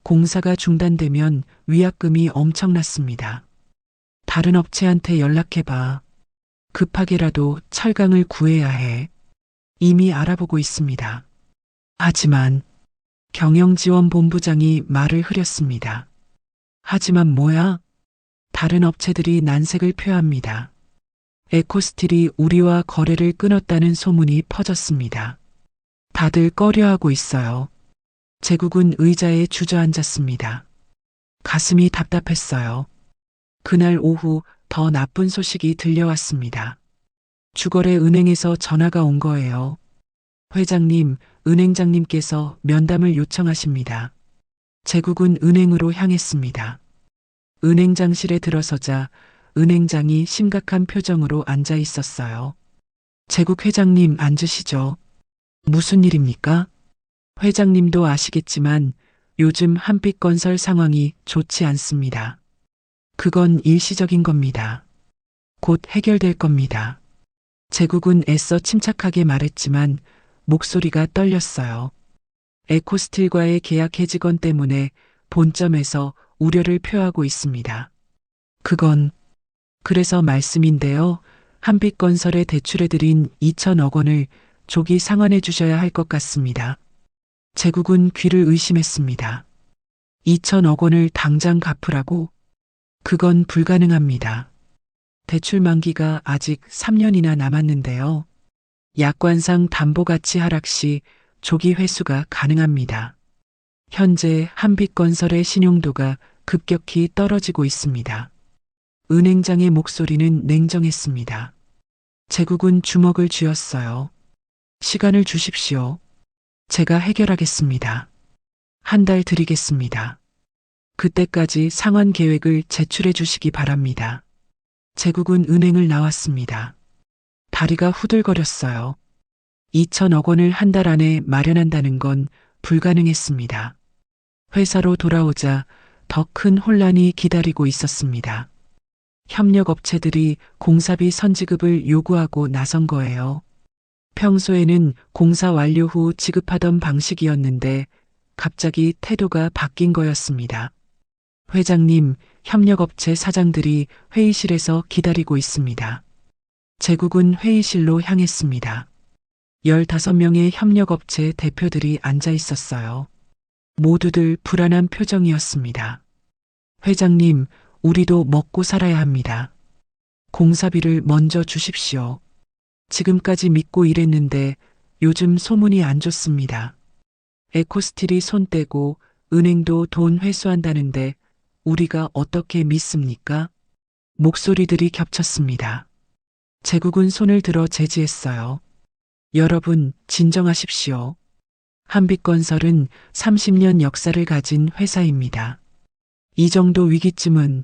공사가 중단되면 위약금이 엄청났습니다. 다른 업체한테 연락해봐. 급하게라도 철강을 구해야 해. 이미 알아보고 있습니다. 하지만 경영지원본부장이 말을 흐렸습니다. 하지만 뭐야? 다른 업체들이 난색을 표합니다. 에코스틸이 우리와 거래를 끊었다는 소문이 퍼졌습니다. 다들 꺼려하고 있어요. 제국은 의자에 주저앉았습니다. 가슴이 답답했어요. 그날 오후 더 나쁜 소식이 들려왔습니다. 주거래 은행에서 전화가 온 거예요. 회장님, 은행장님께서 면담을 요청하십니다. 제국은 은행으로 향했습니다. 은행장실에 들어서자 은행장이 심각한 표정으로 앉아 있었어요. 제국 회장님 앉으시죠. 무슨 일입니까? 회장님도 아시겠지만 요즘 한빛건설 상황이 좋지 않습니다. 그건 일시적인 겁니다. 곧 해결될 겁니다. 제국은 애써 침착하게 말했지만 목소리가 떨렸어요. 에코스틸과의 계약 해지건 때문에 본점에서 우려를 표하고 있습니다. 그건 그래서 말씀인데요. 한빛건설에 대출해드린 2천억 원을 조기 상환해 주셔야 할 것 같습니다. 제국은 귀를 의심했습니다. 2천억 원을 당장 갚으라고? 그건 불가능합니다. 대출 만기가 아직 3년이나 남았는데요. 약관상 담보가치 하락 시 조기 회수가 가능합니다. 현재 한빛건설의 신용도가 급격히 떨어지고 있습니다. 은행장의 목소리는 냉정했습니다. 제국은 주먹을 쥐었어요. 시간을 주십시오. 제가 해결하겠습니다. 한 달 드리겠습니다. 그때까지 상환 계획을 제출해 주시기 바랍니다. 제국은 은행을 나왔습니다. 다리가 후들거렸어요. 2천억 원을 한 달 안에 마련한다는 건 불가능했습니다. 회사로 돌아오자 더 큰 혼란이 기다리고 있었습니다. 협력업체들이 공사비 선지급을 요구하고 나선 거예요. 평소에는 공사 완료 후 지급하던 방식이었는데 갑자기 태도가 바뀐 거였습니다. 회장님, 협력업체 사장들이 회의실에서 기다리고 있습니다. 제국은 회의실로 향했습니다. 15명의 협력업체 대표들이 앉아 있었어요. 모두들 불안한 표정이었습니다. 회장님, 우리도 먹고 살아야 합니다. 공사비를 먼저 주십시오. 지금까지 믿고 일했는데 요즘 소문이 안 좋습니다. 에코스틸이 손 떼고 은행도 돈 회수한다는데 우리가 어떻게 믿습니까? 목소리들이 겹쳤습니다. 제국은 손을 들어 제지했어요. 여러분, 진정하십시오. 한빛건설은 30년 역사를 가진 회사입니다. 이 정도 위기쯤은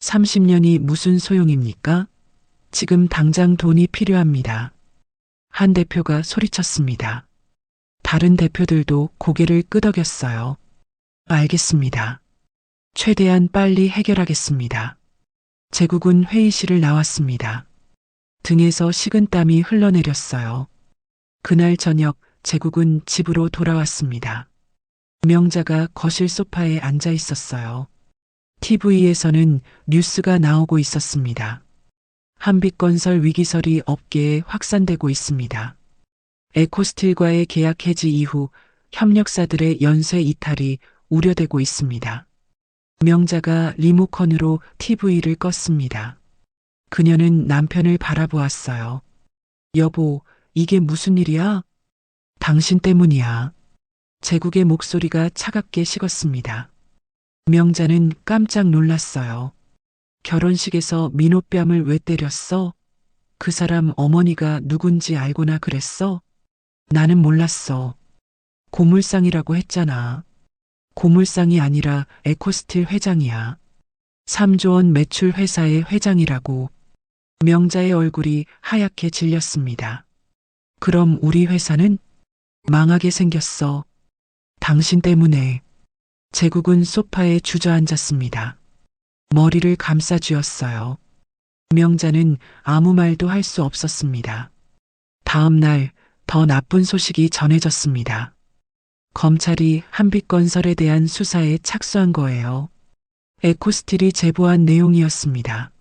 30년이 무슨 소용입니까? 지금 당장 돈이 필요합니다. 한 대표가 소리쳤습니다. 다른 대표들도 고개를 끄덕였어요. 알겠습니다. 최대한 빨리 해결하겠습니다. 제국은 회의실을 나왔습니다. 등에서 식은땀이 흘러내렸어요. 그날 저녁 제국은 집으로 돌아왔습니다. 명자가 거실 소파에 앉아 있었어요. TV에서는 뉴스가 나오고 있었습니다. 한빛건설 위기설이 업계에 확산되고 있습니다. 에코스틸과의 계약 해지 이후 협력사들의 연쇄 이탈이 우려되고 있습니다. 명자가 리모컨으로 TV를 껐습니다. 그녀는 남편을 바라보았어요. 여보, 이게 무슨 일이야? 당신 때문이야. 제국의 목소리가 차갑게 식었습니다. 명자는 깜짝 놀랐어요. 결혼식에서 민호 뺨을 왜 때렸어? 그 사람 어머니가 누군지 알고나 그랬어? 나는 몰랐어. 고물상이라고 했잖아. 고물상이 아니라 에코스틸 회장이야. 3조 원 매출 회사의 회장이라고. 명자의 얼굴이 하얗게 질렸습니다. 그럼 우리 회사는 망하게 생겼어. 당신 때문에. 제국은 소파에 주저앉았습니다. 머리를 감싸쥐었어요. 명자는 아무 말도 할 수 없었습니다. 다음 날 더 나쁜 소식이 전해졌습니다. 검찰이 한빛건설에 대한 수사에 착수한 거예요. 에코스틸이 제보한 내용이었습니다.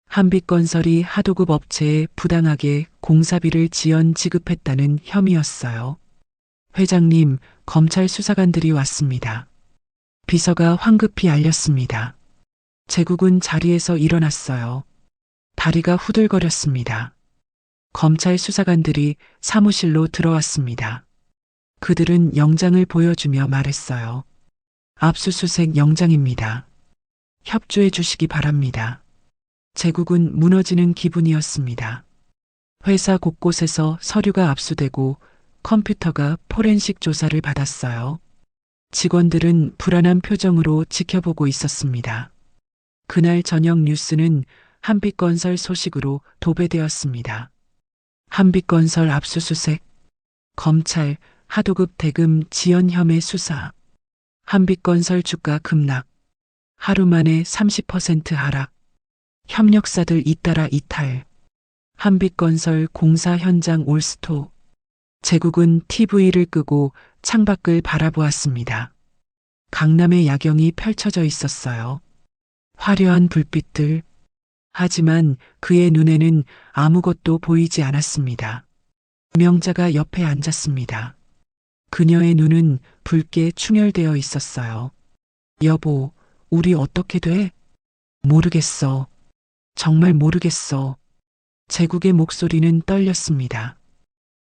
한빛건설이 하도급 업체에 부당하게 공사비를 지연 지급했다는 혐의였어요. 회장님, 검찰 수사관들이 왔습니다. 비서가 황급히 알렸습니다. 제국은 자리에서 일어났어요. 다리가 후들거렸습니다. 검찰 수사관들이 사무실로 들어왔습니다. 그들은 영장을 보여주며 말했어요. 압수수색 영장입니다. 협조해 주시기 바랍니다. 제국은 무너지는 기분이었습니다. 회사 곳곳에서 서류가 압수되고 컴퓨터가 포렌식 조사를 받았어요. 직원들은 불안한 표정으로 지켜보고 있었습니다. 그날 저녁 뉴스는 한빛건설 소식으로 도배되었습니다. 한빛건설 압수수색, 검찰 하도급 대금 지연 혐의 수사, 한빛건설 주가 급락, 하루 만에 30% 하락, 협력사들 잇따라 이탈, 한빛건설 공사 현장 올스토. 제국은 TV를 끄고 창밖을 바라보았습니다. 강남의 야경이 펼쳐져 있었어요. 화려한 불빛들. 하지만 그의 눈에는 아무것도 보이지 않았습니다. 명자가 옆에 앉았습니다. 그녀의 눈은 붉게 충혈되어 있었어요. 여보, 우리 어떻게 돼? 모르겠어. 정말 모르겠어. 제국의 목소리는 떨렸습니다.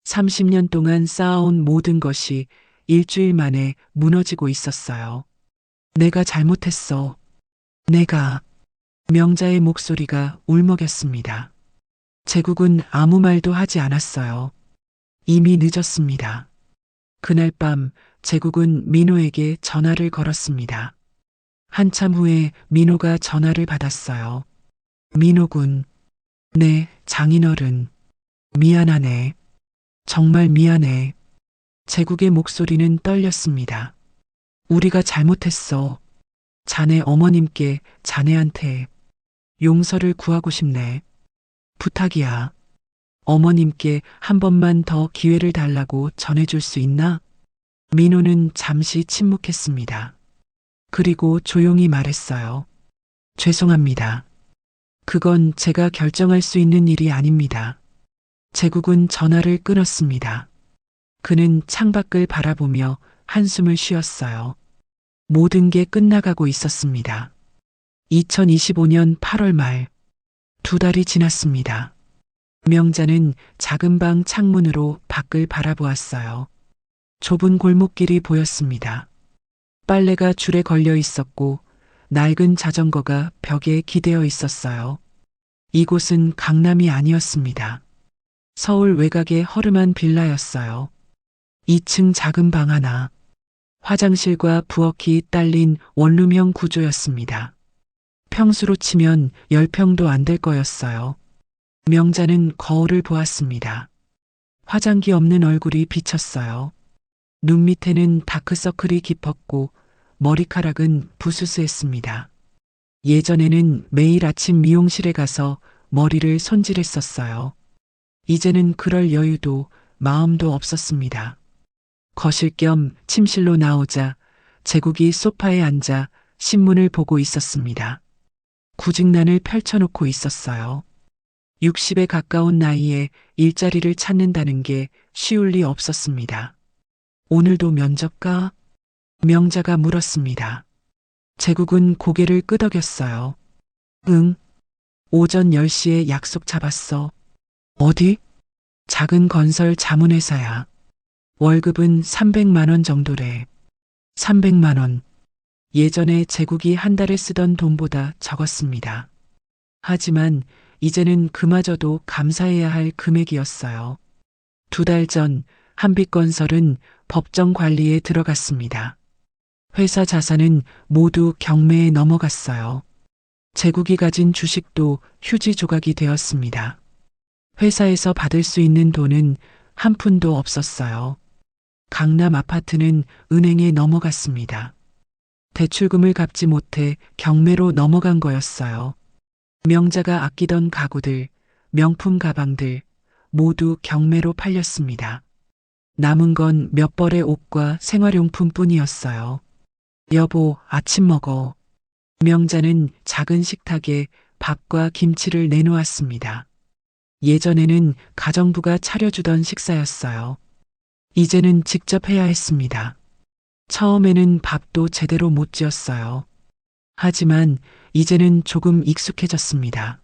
30년 동안 쌓아온 모든 것이 일주일 만에 무너지고 있었어요. 내가 잘못했어. 내가. 명자의 목소리가 울먹였습니다. 제국은 아무 말도 하지 않았어요. 이미 늦었습니다. 그날 밤 제국은 민호에게 전화를 걸었습니다. 한참 후에 민호가 전화를 받았어요. 민호군. 네, 장인어른. 미안하네. 정말 미안해. 제국의 목소리는 떨렸습니다. 우리가 잘못했어. 자네 어머님께, 자네한테 용서를 구하고 싶네. 부탁이야. 어머님께 한 번만 더 기회를 달라고 전해줄 수 있나? 민호는 잠시 침묵했습니다. 그리고 조용히 말했어요. 죄송합니다. 그건 제가 결정할 수 있는 일이 아닙니다. 제국은 전화를 끊었습니다. 그는 창밖을 바라보며 한숨을 쉬었어요. 모든 게 끝나가고 있었습니다. 2025년 8월 말 2달이 지났습니다. 명자는 작은 방 창문으로 밖을 바라보았어요. 좁은 골목길이 보였습니다. 빨래가 줄에 걸려 있었고 낡은 자전거가 벽에 기대어 있었어요. 이곳은 강남이 아니었습니다. 서울 외곽의 허름한 빌라였어요. 2층 작은 방 하나, 화장실과 부엌이 딸린 원룸형 구조였습니다. 평수로 치면 10평도 안 될 거였어요. 명자는 거울을 보았습니다. 화장기 없는 얼굴이 비쳤어요. 눈 밑에는 다크서클이 깊었고 머리카락은 부스스했습니다. 예전에는 매일 아침 미용실에 가서 머리를 손질했었어요. 이제는 그럴 여유도 마음도 없었습니다. 거실 겸 침실로 나오자 제국이 소파에 앉아 신문을 보고 있었습니다. 구직난을 펼쳐놓고 있었어요. 60에 가까운 나이에 일자리를 찾는다는 게 쉬울 리 없었습니다. 오늘도 면접가? 명자가 물었습니다. 제국은 고개를 끄덕였어요. 응. 오전 10시에 약속 잡았어. 어디? 작은 건설 자문회사야. 월급은 300만 원 정도래. 300만 원. 예전에 제국이 한 달에 쓰던 돈보다 적었습니다. 하지만 이제는 그마저도 감사해야 할 금액이었어요. 2달 전 한빛건설은 법정 관리에 들어갔습니다. 회사 자산은 모두 경매에 넘어갔어요. 제국이 가진 주식도 휴지 조각이 되었습니다. 회사에서 받을 수 있는 돈은 한 푼도 없었어요. 강남 아파트는 은행에 넘어갔습니다. 대출금을 갚지 못해 경매로 넘어간 거였어요. 명자가 아끼던 가구들, 명품 가방들 모두 경매로 팔렸습니다. 남은 건 몇 벌의 옷과 생활용품 뿐이었어요. 여보, 아침 먹어. 명자는 작은 식탁에 밥과 김치를 내놓았습니다. 예전에는 가정부가 차려주던 식사였어요. 이제는 직접 해야 했습니다. 처음에는 밥도 제대로 못 지었어요. 하지만 이제는 조금 익숙해졌습니다.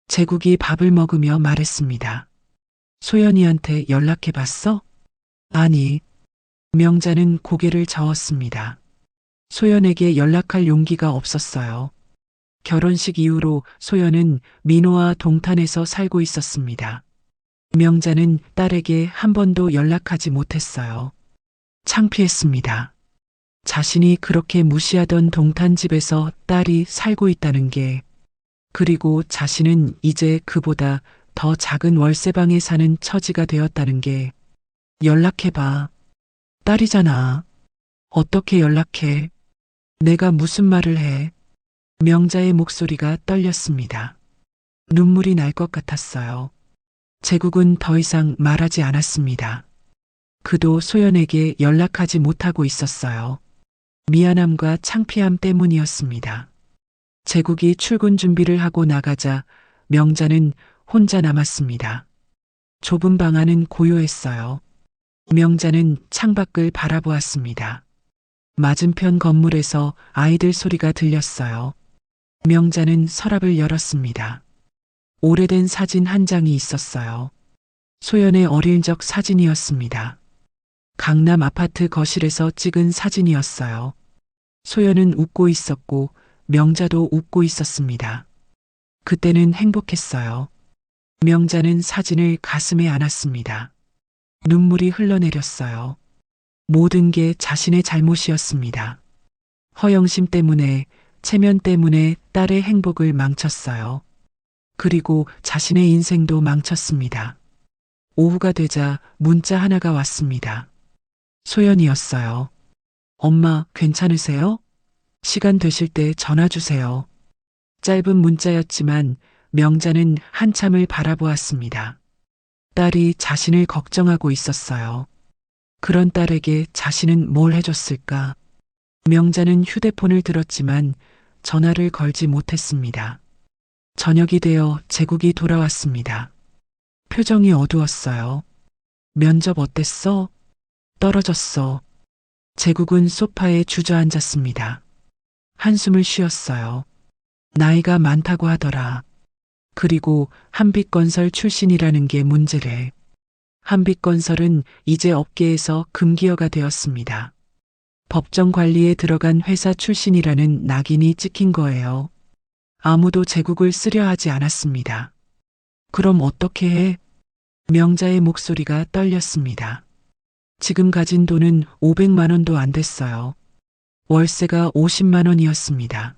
제국이 밥을 먹으며 말했습니다. 소연이한테 연락해 봤어? 아니. 명자는 고개를 저었습니다. 소연에게 연락할 용기가 없었어요. 결혼식 이후로 소연은 민호와 동탄에서 살고 있었습니다. 명자는 딸에게 한 번도 연락하지 못했어요. 창피했습니다. 자신이 그렇게 무시하던 동탄 집에서 딸이 살고 있다는 게, 그리고 자신은 이제 그보다 더 작은 월세방에 사는 처지가 되었다는 게, 연락해봐. 딸이잖아. 어떻게 연락해? 내가 무슨 말을 해? 명자의 목소리가 떨렸습니다. 눈물이 날 것 같았어요. 제국은 더 이상 말하지 않았습니다. 그도 소연에게 연락하지 못하고 있었어요. 미안함과 창피함 때문이었습니다. 제국이 출근 준비를 하고 나가자 명자는 혼자 남았습니다. 좁은 방 안은 고요했어요. 명자는 창밖을 바라보았습니다. 맞은편 건물에서 아이들 소리가 들렸어요. 명자는 서랍을 열었습니다. 오래된 사진 한 장이 있었어요. 소연의 어릴 적 사진이었습니다. 강남 아파트 거실에서 찍은 사진이었어요. 소연은 웃고 있었고 명자도 웃고 있었습니다. 그때는 행복했어요. 명자는 사진을 가슴에 안았습니다. 눈물이 흘러내렸어요. 모든 게 자신의 잘못이었습니다. 허영심 때문에, 체면 때문에 딸의 행복을 망쳤어요. 그리고 자신의 인생도 망쳤습니다. 오후가 되자 문자 하나가 왔습니다. 소연이었어요. 엄마, 괜찮으세요? 시간 되실 때 전화 주세요. 짧은 문자였지만 명자는 한참을 바라보았습니다. 딸이 자신을 걱정하고 있었어요. 그런 딸에게 자신은 뭘 해줬을까? 명자는 휴대폰을 들었지만 전화를 걸지 못했습니다. 저녁이 되어 제국이 돌아왔습니다. 표정이 어두웠어요. 면접 어땠어? 떨어졌어. 제국은 소파에 주저앉았습니다. 한숨을 쉬었어요. 나이가 많다고 하더라. 그리고 한빛건설 출신이라는 게 문제래. 한빛건설은 이제 업계에서 금기어가 되었습니다. 법정 관리에 들어간 회사 출신이라는 낙인이 찍힌 거예요. 아무도 제국을 쓰려 하지 않았습니다. 그럼 어떻게 해? 명자의 목소리가 떨렸습니다. 지금 가진 돈은 500만 원도 안 됐어요. 월세가 50만 원이었습니다.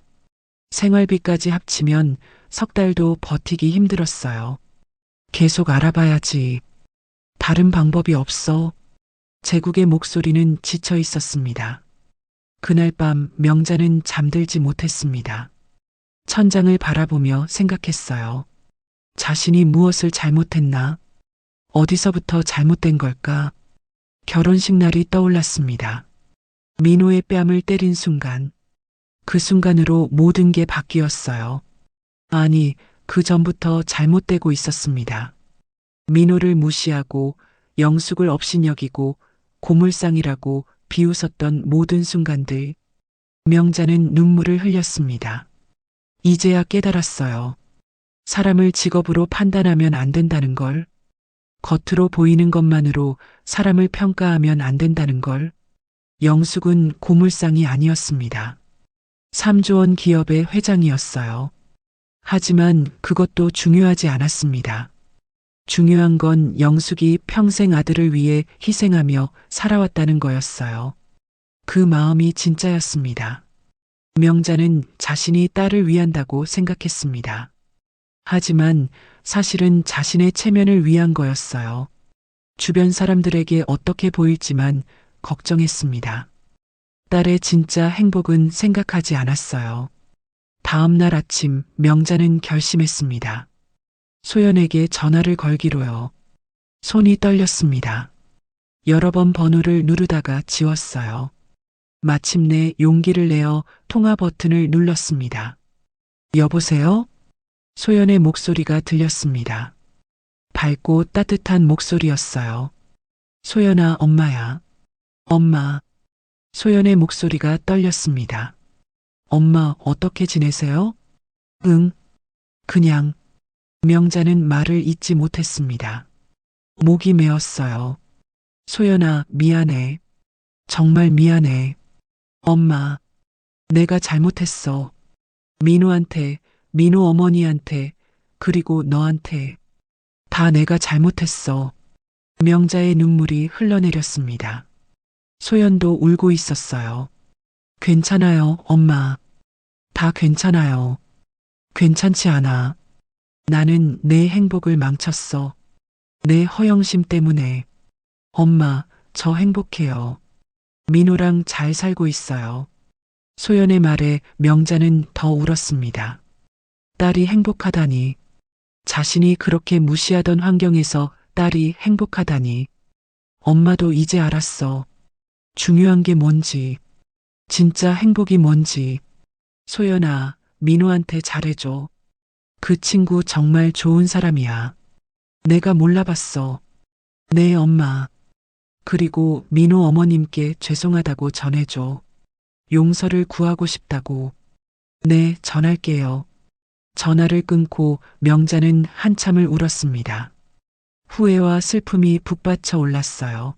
생활비까지 합치면 석 달도 버티기 힘들었어요. 계속 알아봐야지. 다른 방법이 없어. 제국의 목소리는 지쳐 있었습니다. 그날 밤 명자는 잠들지 못했습니다. 천장을 바라보며 생각했어요. 자신이 무엇을 잘못했나? 어디서부터 잘못된 걸까? 결혼식 날이 떠올랐습니다. 민호의 뺨을 때린 순간, 그 순간으로 모든 게 바뀌었어요. 아니, 그 전부터 잘못되고 있었습니다. 민호를 무시하고 영숙을 업신여기고 고물상이라고 비웃었던 모든 순간들. 명자는 눈물을 흘렸습니다. 이제야 깨달았어요. 사람을 직업으로 판단하면 안 된다는 걸. 겉으로 보이는 것만으로 사람을 평가하면 안 된다는 걸. 영숙은 고물상이 아니었습니다. 3조 원 기업의 회장이었어요. 하지만 그것도 중요하지 않았습니다. 중요한 건 영숙이 평생 아들을 위해 희생하며 살아왔다는 거였어요. 그 마음이 진짜였습니다. 명자는 자신이 딸을 위한다고 생각했습니다. 하지만 사실은 자신의 체면을 위한 거였어요. 주변 사람들에게 어떻게 보일지만 걱정했습니다. 딸의 진짜 행복은 생각하지 않았어요. 다음 날 아침 명자는 결심했습니다. 소연에게 전화를 걸기로요. 손이 떨렸습니다. 여러 번 번호를 누르다가 지웠어요. 마침내 용기를 내어 통화 버튼을 눌렀습니다. 여보세요? 소연의 목소리가 들렸습니다. 밝고 따뜻한 목소리였어요. 소연아, 엄마야. 엄마. 소연의 목소리가 떨렸습니다. 엄마, 어떻게 지내세요? 응. 그냥. 명자는 말을 잇지 못했습니다. 목이 메었어요. 소연아, 미안해. 정말 미안해. 엄마, 내가 잘못했어. 민호한테, 민호 어머니한테, 그리고 너한테. 다 내가 잘못했어. 명자의 눈물이 흘러내렸습니다. 소연도 울고 있었어요. 괜찮아요, 엄마. 다 괜찮아요. 괜찮지 않아. 나는 내 행복을 망쳤어. 내 허영심 때문에. 엄마, 저 행복해요. 민호랑 잘 살고 있어요. 소연의 말에 명자는 더 울었습니다. 딸이 행복하다니. 자신이 그렇게 무시하던 환경에서 딸이 행복하다니. 엄마도 이제 알았어. 중요한 게 뭔지. 진짜 행복이 뭔지. 소연아, 민호한테 잘해줘. 그 친구 정말 좋은 사람이야. 내가 몰라봤어. 네, 엄마. 그리고 민호 어머님께 죄송하다고 전해줘. 용서를 구하고 싶다고. 네, 전할게요. 전화를 끊고 명자는 한참을 울었습니다. 후회와 슬픔이 북받쳐 올랐어요.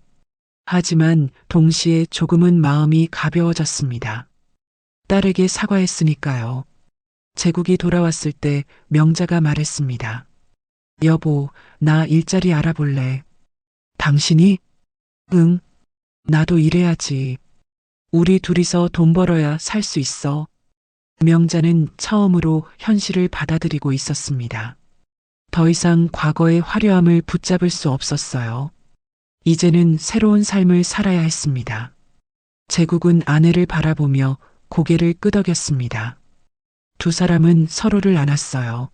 하지만 동시에 조금은 마음이 가벼워졌습니다. 딸에게 사과했으니까요. 제국이 돌아왔을 때 명자가 말했습니다. 여보, 나 일자리 알아볼래. 당신이? 응, 나도 일해야지. 우리 둘이서 돈 벌어야 살 수 있어. 명자는 처음으로 현실을 받아들이고 있었습니다. 더 이상 과거의 화려함을 붙잡을 수 없었어요. 이제는 새로운 삶을 살아야 했습니다. 제국은 아내를 바라보며 고개를 끄덕였습니다. 두 사람은 서로를 안았어요.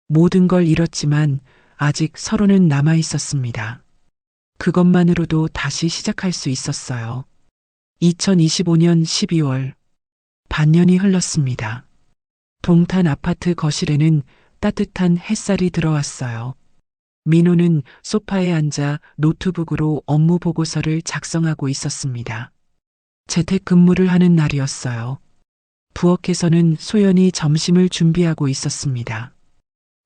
모든 걸 잃었지만 아직 서로는 남아 있었습니다. 그것만으로도 다시 시작할 수 있었어요. 2025년 12월, 반년이 흘렀습니다. 동탄 아파트 거실에는 따뜻한 햇살이 들어왔어요. 민호는 소파에 앉아 노트북으로 업무 보고서를 작성하고 있었습니다. 재택근무를 하는 날이었어요. 부엌에서는 소연이 점심을 준비하고 있었습니다.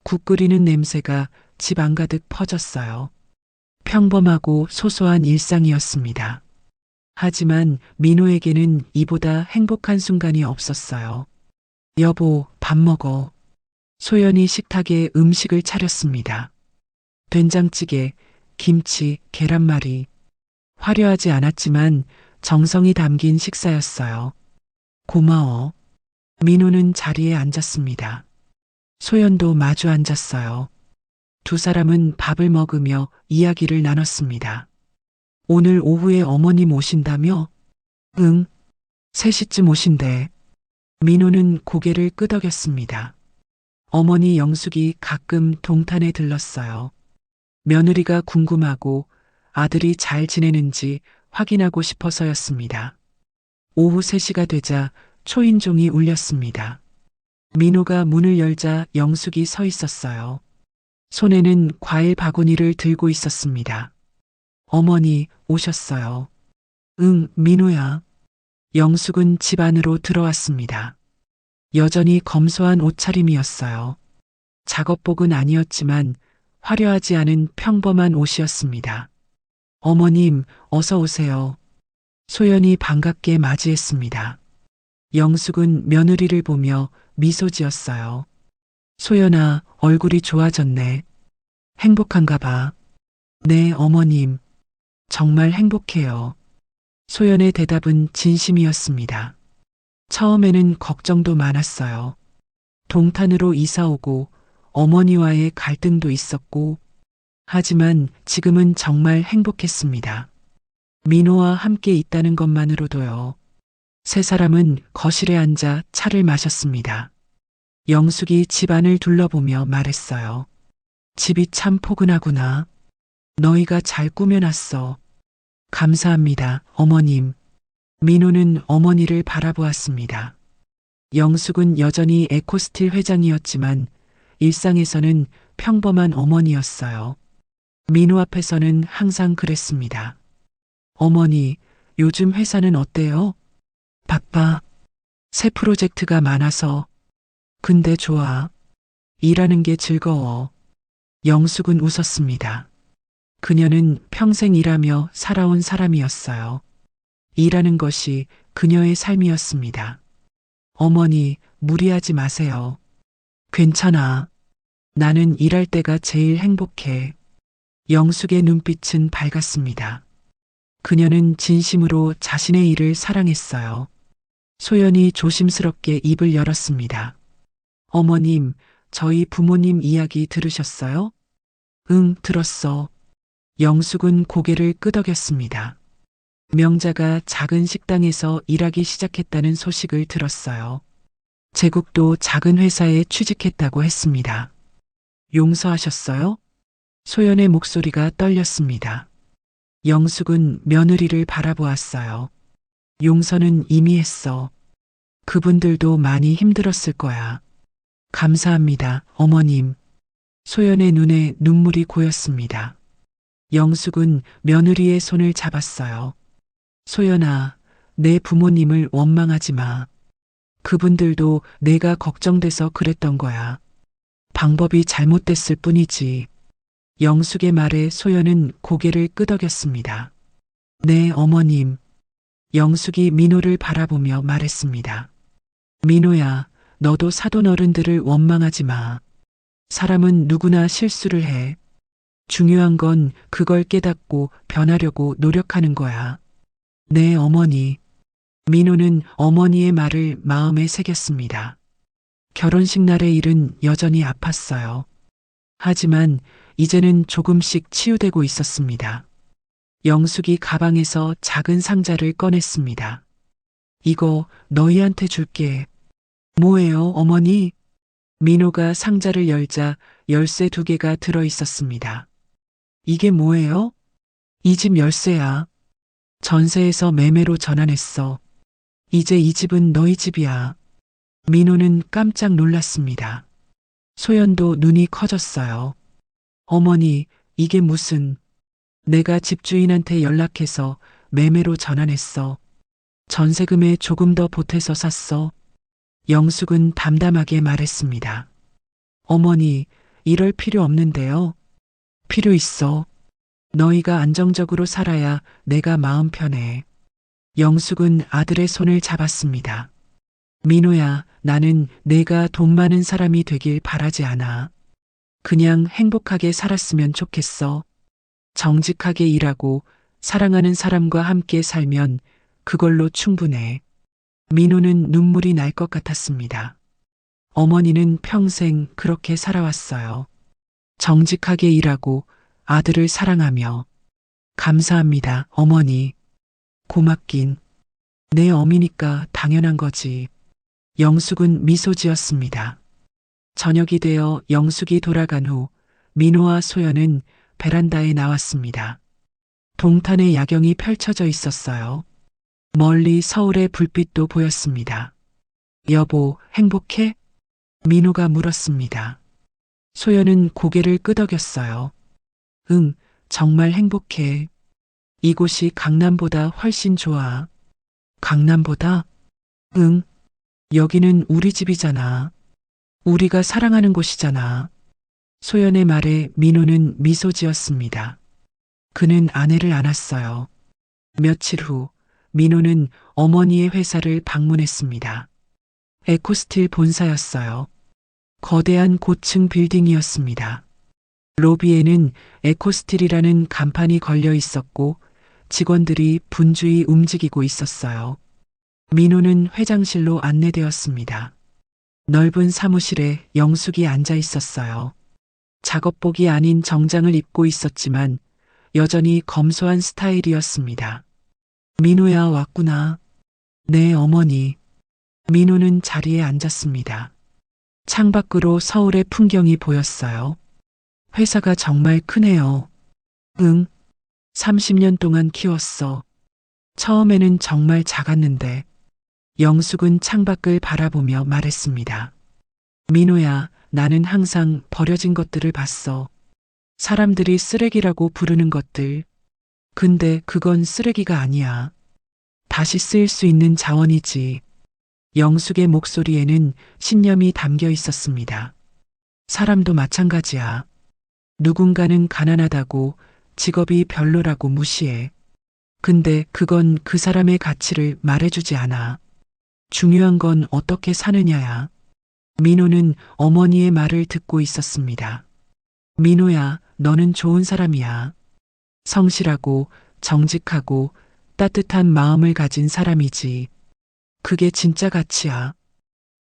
국 끓이는 냄새가 집 안가득 퍼졌어요. 평범하고 소소한 일상이었습니다. 하지만 민호에게는 이보다 행복한 순간이 없었어요. 여보, 밥 먹어. 소연이 식탁에 음식을 차렸습니다. 된장찌개, 김치, 계란말이. 화려하지 않았지만 정성이 담긴 식사였어요. 고마워. 민호는 자리에 앉았습니다. 소연도 마주 앉았어요. 두 사람은 밥을 먹으며 이야기를 나눴습니다. 오늘 오후에 어머님 오신다며? 응. 3시쯤 오신대. 민호는 고개를 끄덕였습니다. 어머니 영숙이 가끔 동탄에 들렀어요. 며느리가 궁금하고 아들이 잘 지내는지 확인하고 싶어서였습니다. 오후 3시가 되자 초인종이 울렸습니다. 민호가 문을 열자 영숙이 서 있었어요. 손에는 과일 바구니를 들고 있었습니다. 어머니 오셨어요. 응, 민호야. 영숙은 집 안으로 들어왔습니다. 여전히 검소한 옷차림이었어요. 작업복은 아니었지만 화려하지 않은 평범한 옷이었습니다. 어머님, 어서 오세요. 소연이 반갑게 맞이했습니다. 영숙은 며느리를 보며 미소 지었어요. 소연아, 얼굴이 좋아졌네. 행복한가 봐. 네, 어머님. 정말 행복해요. 소연의 대답은 진심이었습니다. 처음에는 걱정도 많았어요. 동탄으로 이사 오고 어머니와의 갈등도 있었고, 하지만 지금은 정말 행복했습니다. 민호와 함께 있다는 것만으로도요. 세 사람은 거실에 앉아 차를 마셨습니다. 영숙이 집안을 둘러보며 말했어요. 집이 참 포근하구나. 너희가 잘 꾸며놨어. 감사합니다, 어머님. 민호는 어머니를 바라보았습니다. 영숙은 여전히 에코스틸 회장이었지만 일상에서는 평범한 어머니였어요. 민호 앞에서는 항상 그랬습니다. 어머니, 요즘 회사는 어때요? 바빠. 새 프로젝트가 많아서. 근데 좋아. 일하는 게 즐거워. 영숙은 웃었습니다. 그녀는 평생 일하며 살아온 사람이었어요. 일하는 것이 그녀의 삶이었습니다. 어머니, 무리하지 마세요. 괜찮아. 나는 일할 때가 제일 행복해. 영숙의 눈빛은 밝았습니다. 그녀는 진심으로 자신의 일을 사랑했어요. 소연이 조심스럽게 입을 열었습니다. 어머님, 저희 부모님 이야기 들으셨어요? 응, 들었어. 영숙은 고개를 끄덕였습니다. 명자가 작은 식당에서 일하기 시작했다는 소식을 들었어요. 제국도 작은 회사에 취직했다고 했습니다. 용서하셨어요? 소연의 목소리가 떨렸습니다. 영숙은 며느리를 바라보았어요. 용서는 이미 했어. 그분들도 많이 힘들었을 거야. 감사합니다, 어머님. 소연의 눈에 눈물이 고였습니다. 영숙은 며느리의 손을 잡았어요. 소연아, 내 부모님을 원망하지 마. 그분들도 내가 걱정돼서 그랬던 거야. 방법이 잘못됐을 뿐이지. 영숙의 말에 소연은 고개를 끄덕였습니다. 네, 어머님. 영숙이 민호를 바라보며 말했습니다. 민호야, 너도 사돈 어른들을 원망하지 마. 사람은 누구나 실수를 해. 중요한 건 그걸 깨닫고 변하려고 노력하는 거야. 네, 어머니. 민호는 어머니의 말을 마음에 새겼습니다. 결혼식 날의 일은 여전히 아팠어요. 하지만 이제는 조금씩 치유되고 있었습니다. 영숙이 가방에서 작은 상자를 꺼냈습니다. 이거 너희한테 줄게. 뭐예요, 어머니? 민호가 상자를 열자 열쇠 2개가 들어 있었습니다. 이게 뭐예요? 이 집 열쇠야. 전세에서 매매로 전환했어. 이제 이 집은 너희 집이야. 민호는 깜짝 놀랐습니다. 소연도 눈이 커졌어요. 어머니, 이게 무슨... 내가 집주인한테 연락해서 매매로 전환했어. 전세금에 조금 더 보태서 샀어. 영숙은 담담하게 말했습니다. 어머니, 이럴 필요 없는데요. 필요 있어. 너희가 안정적으로 살아야 내가 마음 편해. 영숙은 아들의 손을 잡았습니다. 민호야, 나는 내가 돈 많은 사람이 되길 바라지 않아. 그냥 행복하게 살았으면 좋겠어. 정직하게 일하고 사랑하는 사람과 함께 살면 그걸로 충분해. 민호는 눈물이 날 것 같았습니다. 어머니는 평생 그렇게 살아왔어요. 정직하게 일하고 아들을 사랑하며. 감사합니다, 어머니. 고맙긴. 내 어미니까 당연한 거지. 영숙은 미소 지었습니다. 저녁이 되어 영숙이 돌아간 후 민호와 소연은 베란다에 나왔습니다. 동탄의 야경이 펼쳐져 있었어요. 멀리 서울의 불빛도 보였습니다. 여보, 행복해? 민호가 물었습니다. 소연은 고개를 끄덕였어요. 응, 정말 행복해. 이곳이 강남보다 훨씬 좋아. 강남보다? 응, 여기는 우리 집이잖아. 우리가 사랑하는 곳이잖아. 소연의 말에 민호는 미소 지었습니다. 그는 아내를 안았어요. 며칠 후 민호는 어머니의 회사를 방문했습니다. 에코스틸 본사였어요. 거대한 고층 빌딩이었습니다. 로비에는 에코스틸이라는 간판이 걸려 있었고 직원들이 분주히 움직이고 있었어요. 민호는 회장실로 안내되었습니다. 넓은 사무실에 영숙이 앉아 있었어요. 작업복이 아닌 정장을 입고 있었지만 여전히 검소한 스타일이었습니다. 민호야, 왔구나. 네, 어머니. 민호는 자리에 앉았습니다. 창밖으로 서울의 풍경이 보였어요. 회사가 정말 크네요. 응. 30년 동안 키웠어. 처음에는 정말 작았는데. 영숙은 창밖을 바라보며 말했습니다. 민호야, 나는 항상 버려진 것들을 봤어. 사람들이 쓰레기라고 부르는 것들. 근데 그건 쓰레기가 아니야. 다시 쓰일 수 있는 자원이지. 영숙의 목소리에는 신념이 담겨 있었습니다. 사람도 마찬가지야. 누군가는 가난하다고 직업이 별로라고 무시해. 근데 그건 그 사람의 가치를 말해주지 않아. 중요한 건 어떻게 사느냐야. 민호는 어머니의 말을 듣고 있었습니다. 민호야, 너는 좋은 사람이야. 성실하고 정직하고 따뜻한 마음을 가진 사람이지. 그게 진짜 가치야.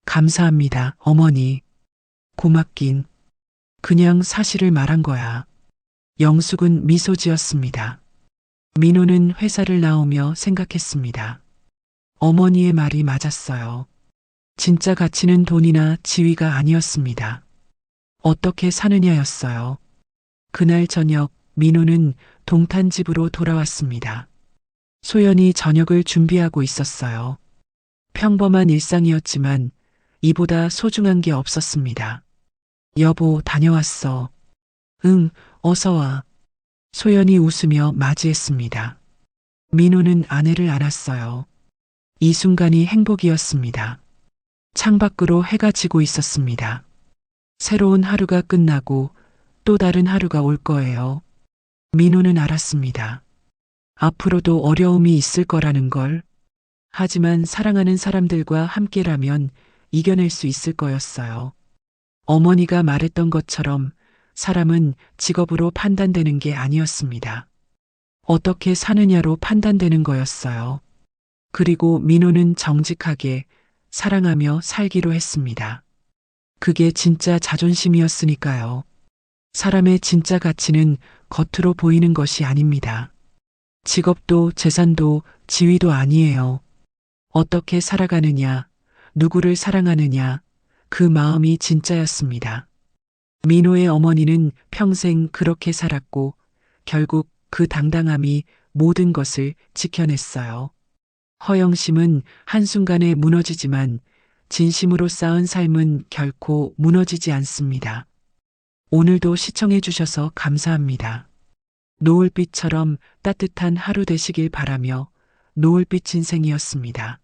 감사합니다, 어머니. 고맙긴. 그냥 사실을 말한 거야. 영숙은 미소 지었습니다. 민호는 회사를 나오며 생각했습니다. 어머니의 말이 맞았어요. 진짜 가치는 돈이나 지위가 아니었습니다. 어떻게 사느냐였어요. 그날 저녁 민호는 동탄 집으로 돌아왔습니다. 소연이 저녁을 준비하고 있었어요. 평범한 일상이었지만 이보다 소중한 게 없었습니다. 여보, 다녀왔어. 응, 어서 와. 소연이 웃으며 맞이했습니다. 민호는 아내를 안았어요. 이 순간이 행복이었습니다. 창밖으로 해가 지고 있었습니다. 새로운 하루가 끝나고 또 다른 하루가 올 거예요. 민호는 알았습니다. 앞으로도 어려움이 있을 거라는 걸. 하지만 사랑하는 사람들과 함께라면 이겨낼 수 있을 거였어요. 어머니가 말했던 것처럼 사람은 직업으로 판단되는 게 아니었습니다. 어떻게 사느냐로 판단되는 거였어요. 그리고 민호는 정직하게 사랑하며 살기로 했습니다. 그게 진짜 자존심이었으니까요. 사람의 진짜 가치는 겉으로 보이는 것이 아닙니다. 직업도 재산도 지위도 아니에요. 어떻게 살아가느냐, 누구를 사랑하느냐, 그 마음이 진짜였습니다. 민호의 어머니는 평생 그렇게 살았고 결국 그 당당함이 모든 것을 지켜냈어요. 허영심은 한순간에 무너지지만 진심으로 쌓은 삶은 결코 무너지지 않습니다. 오늘도 시청해 주셔서 감사합니다. 노을빛처럼 따뜻한 하루 되시길 바라며 노을빛 인생이었습니다.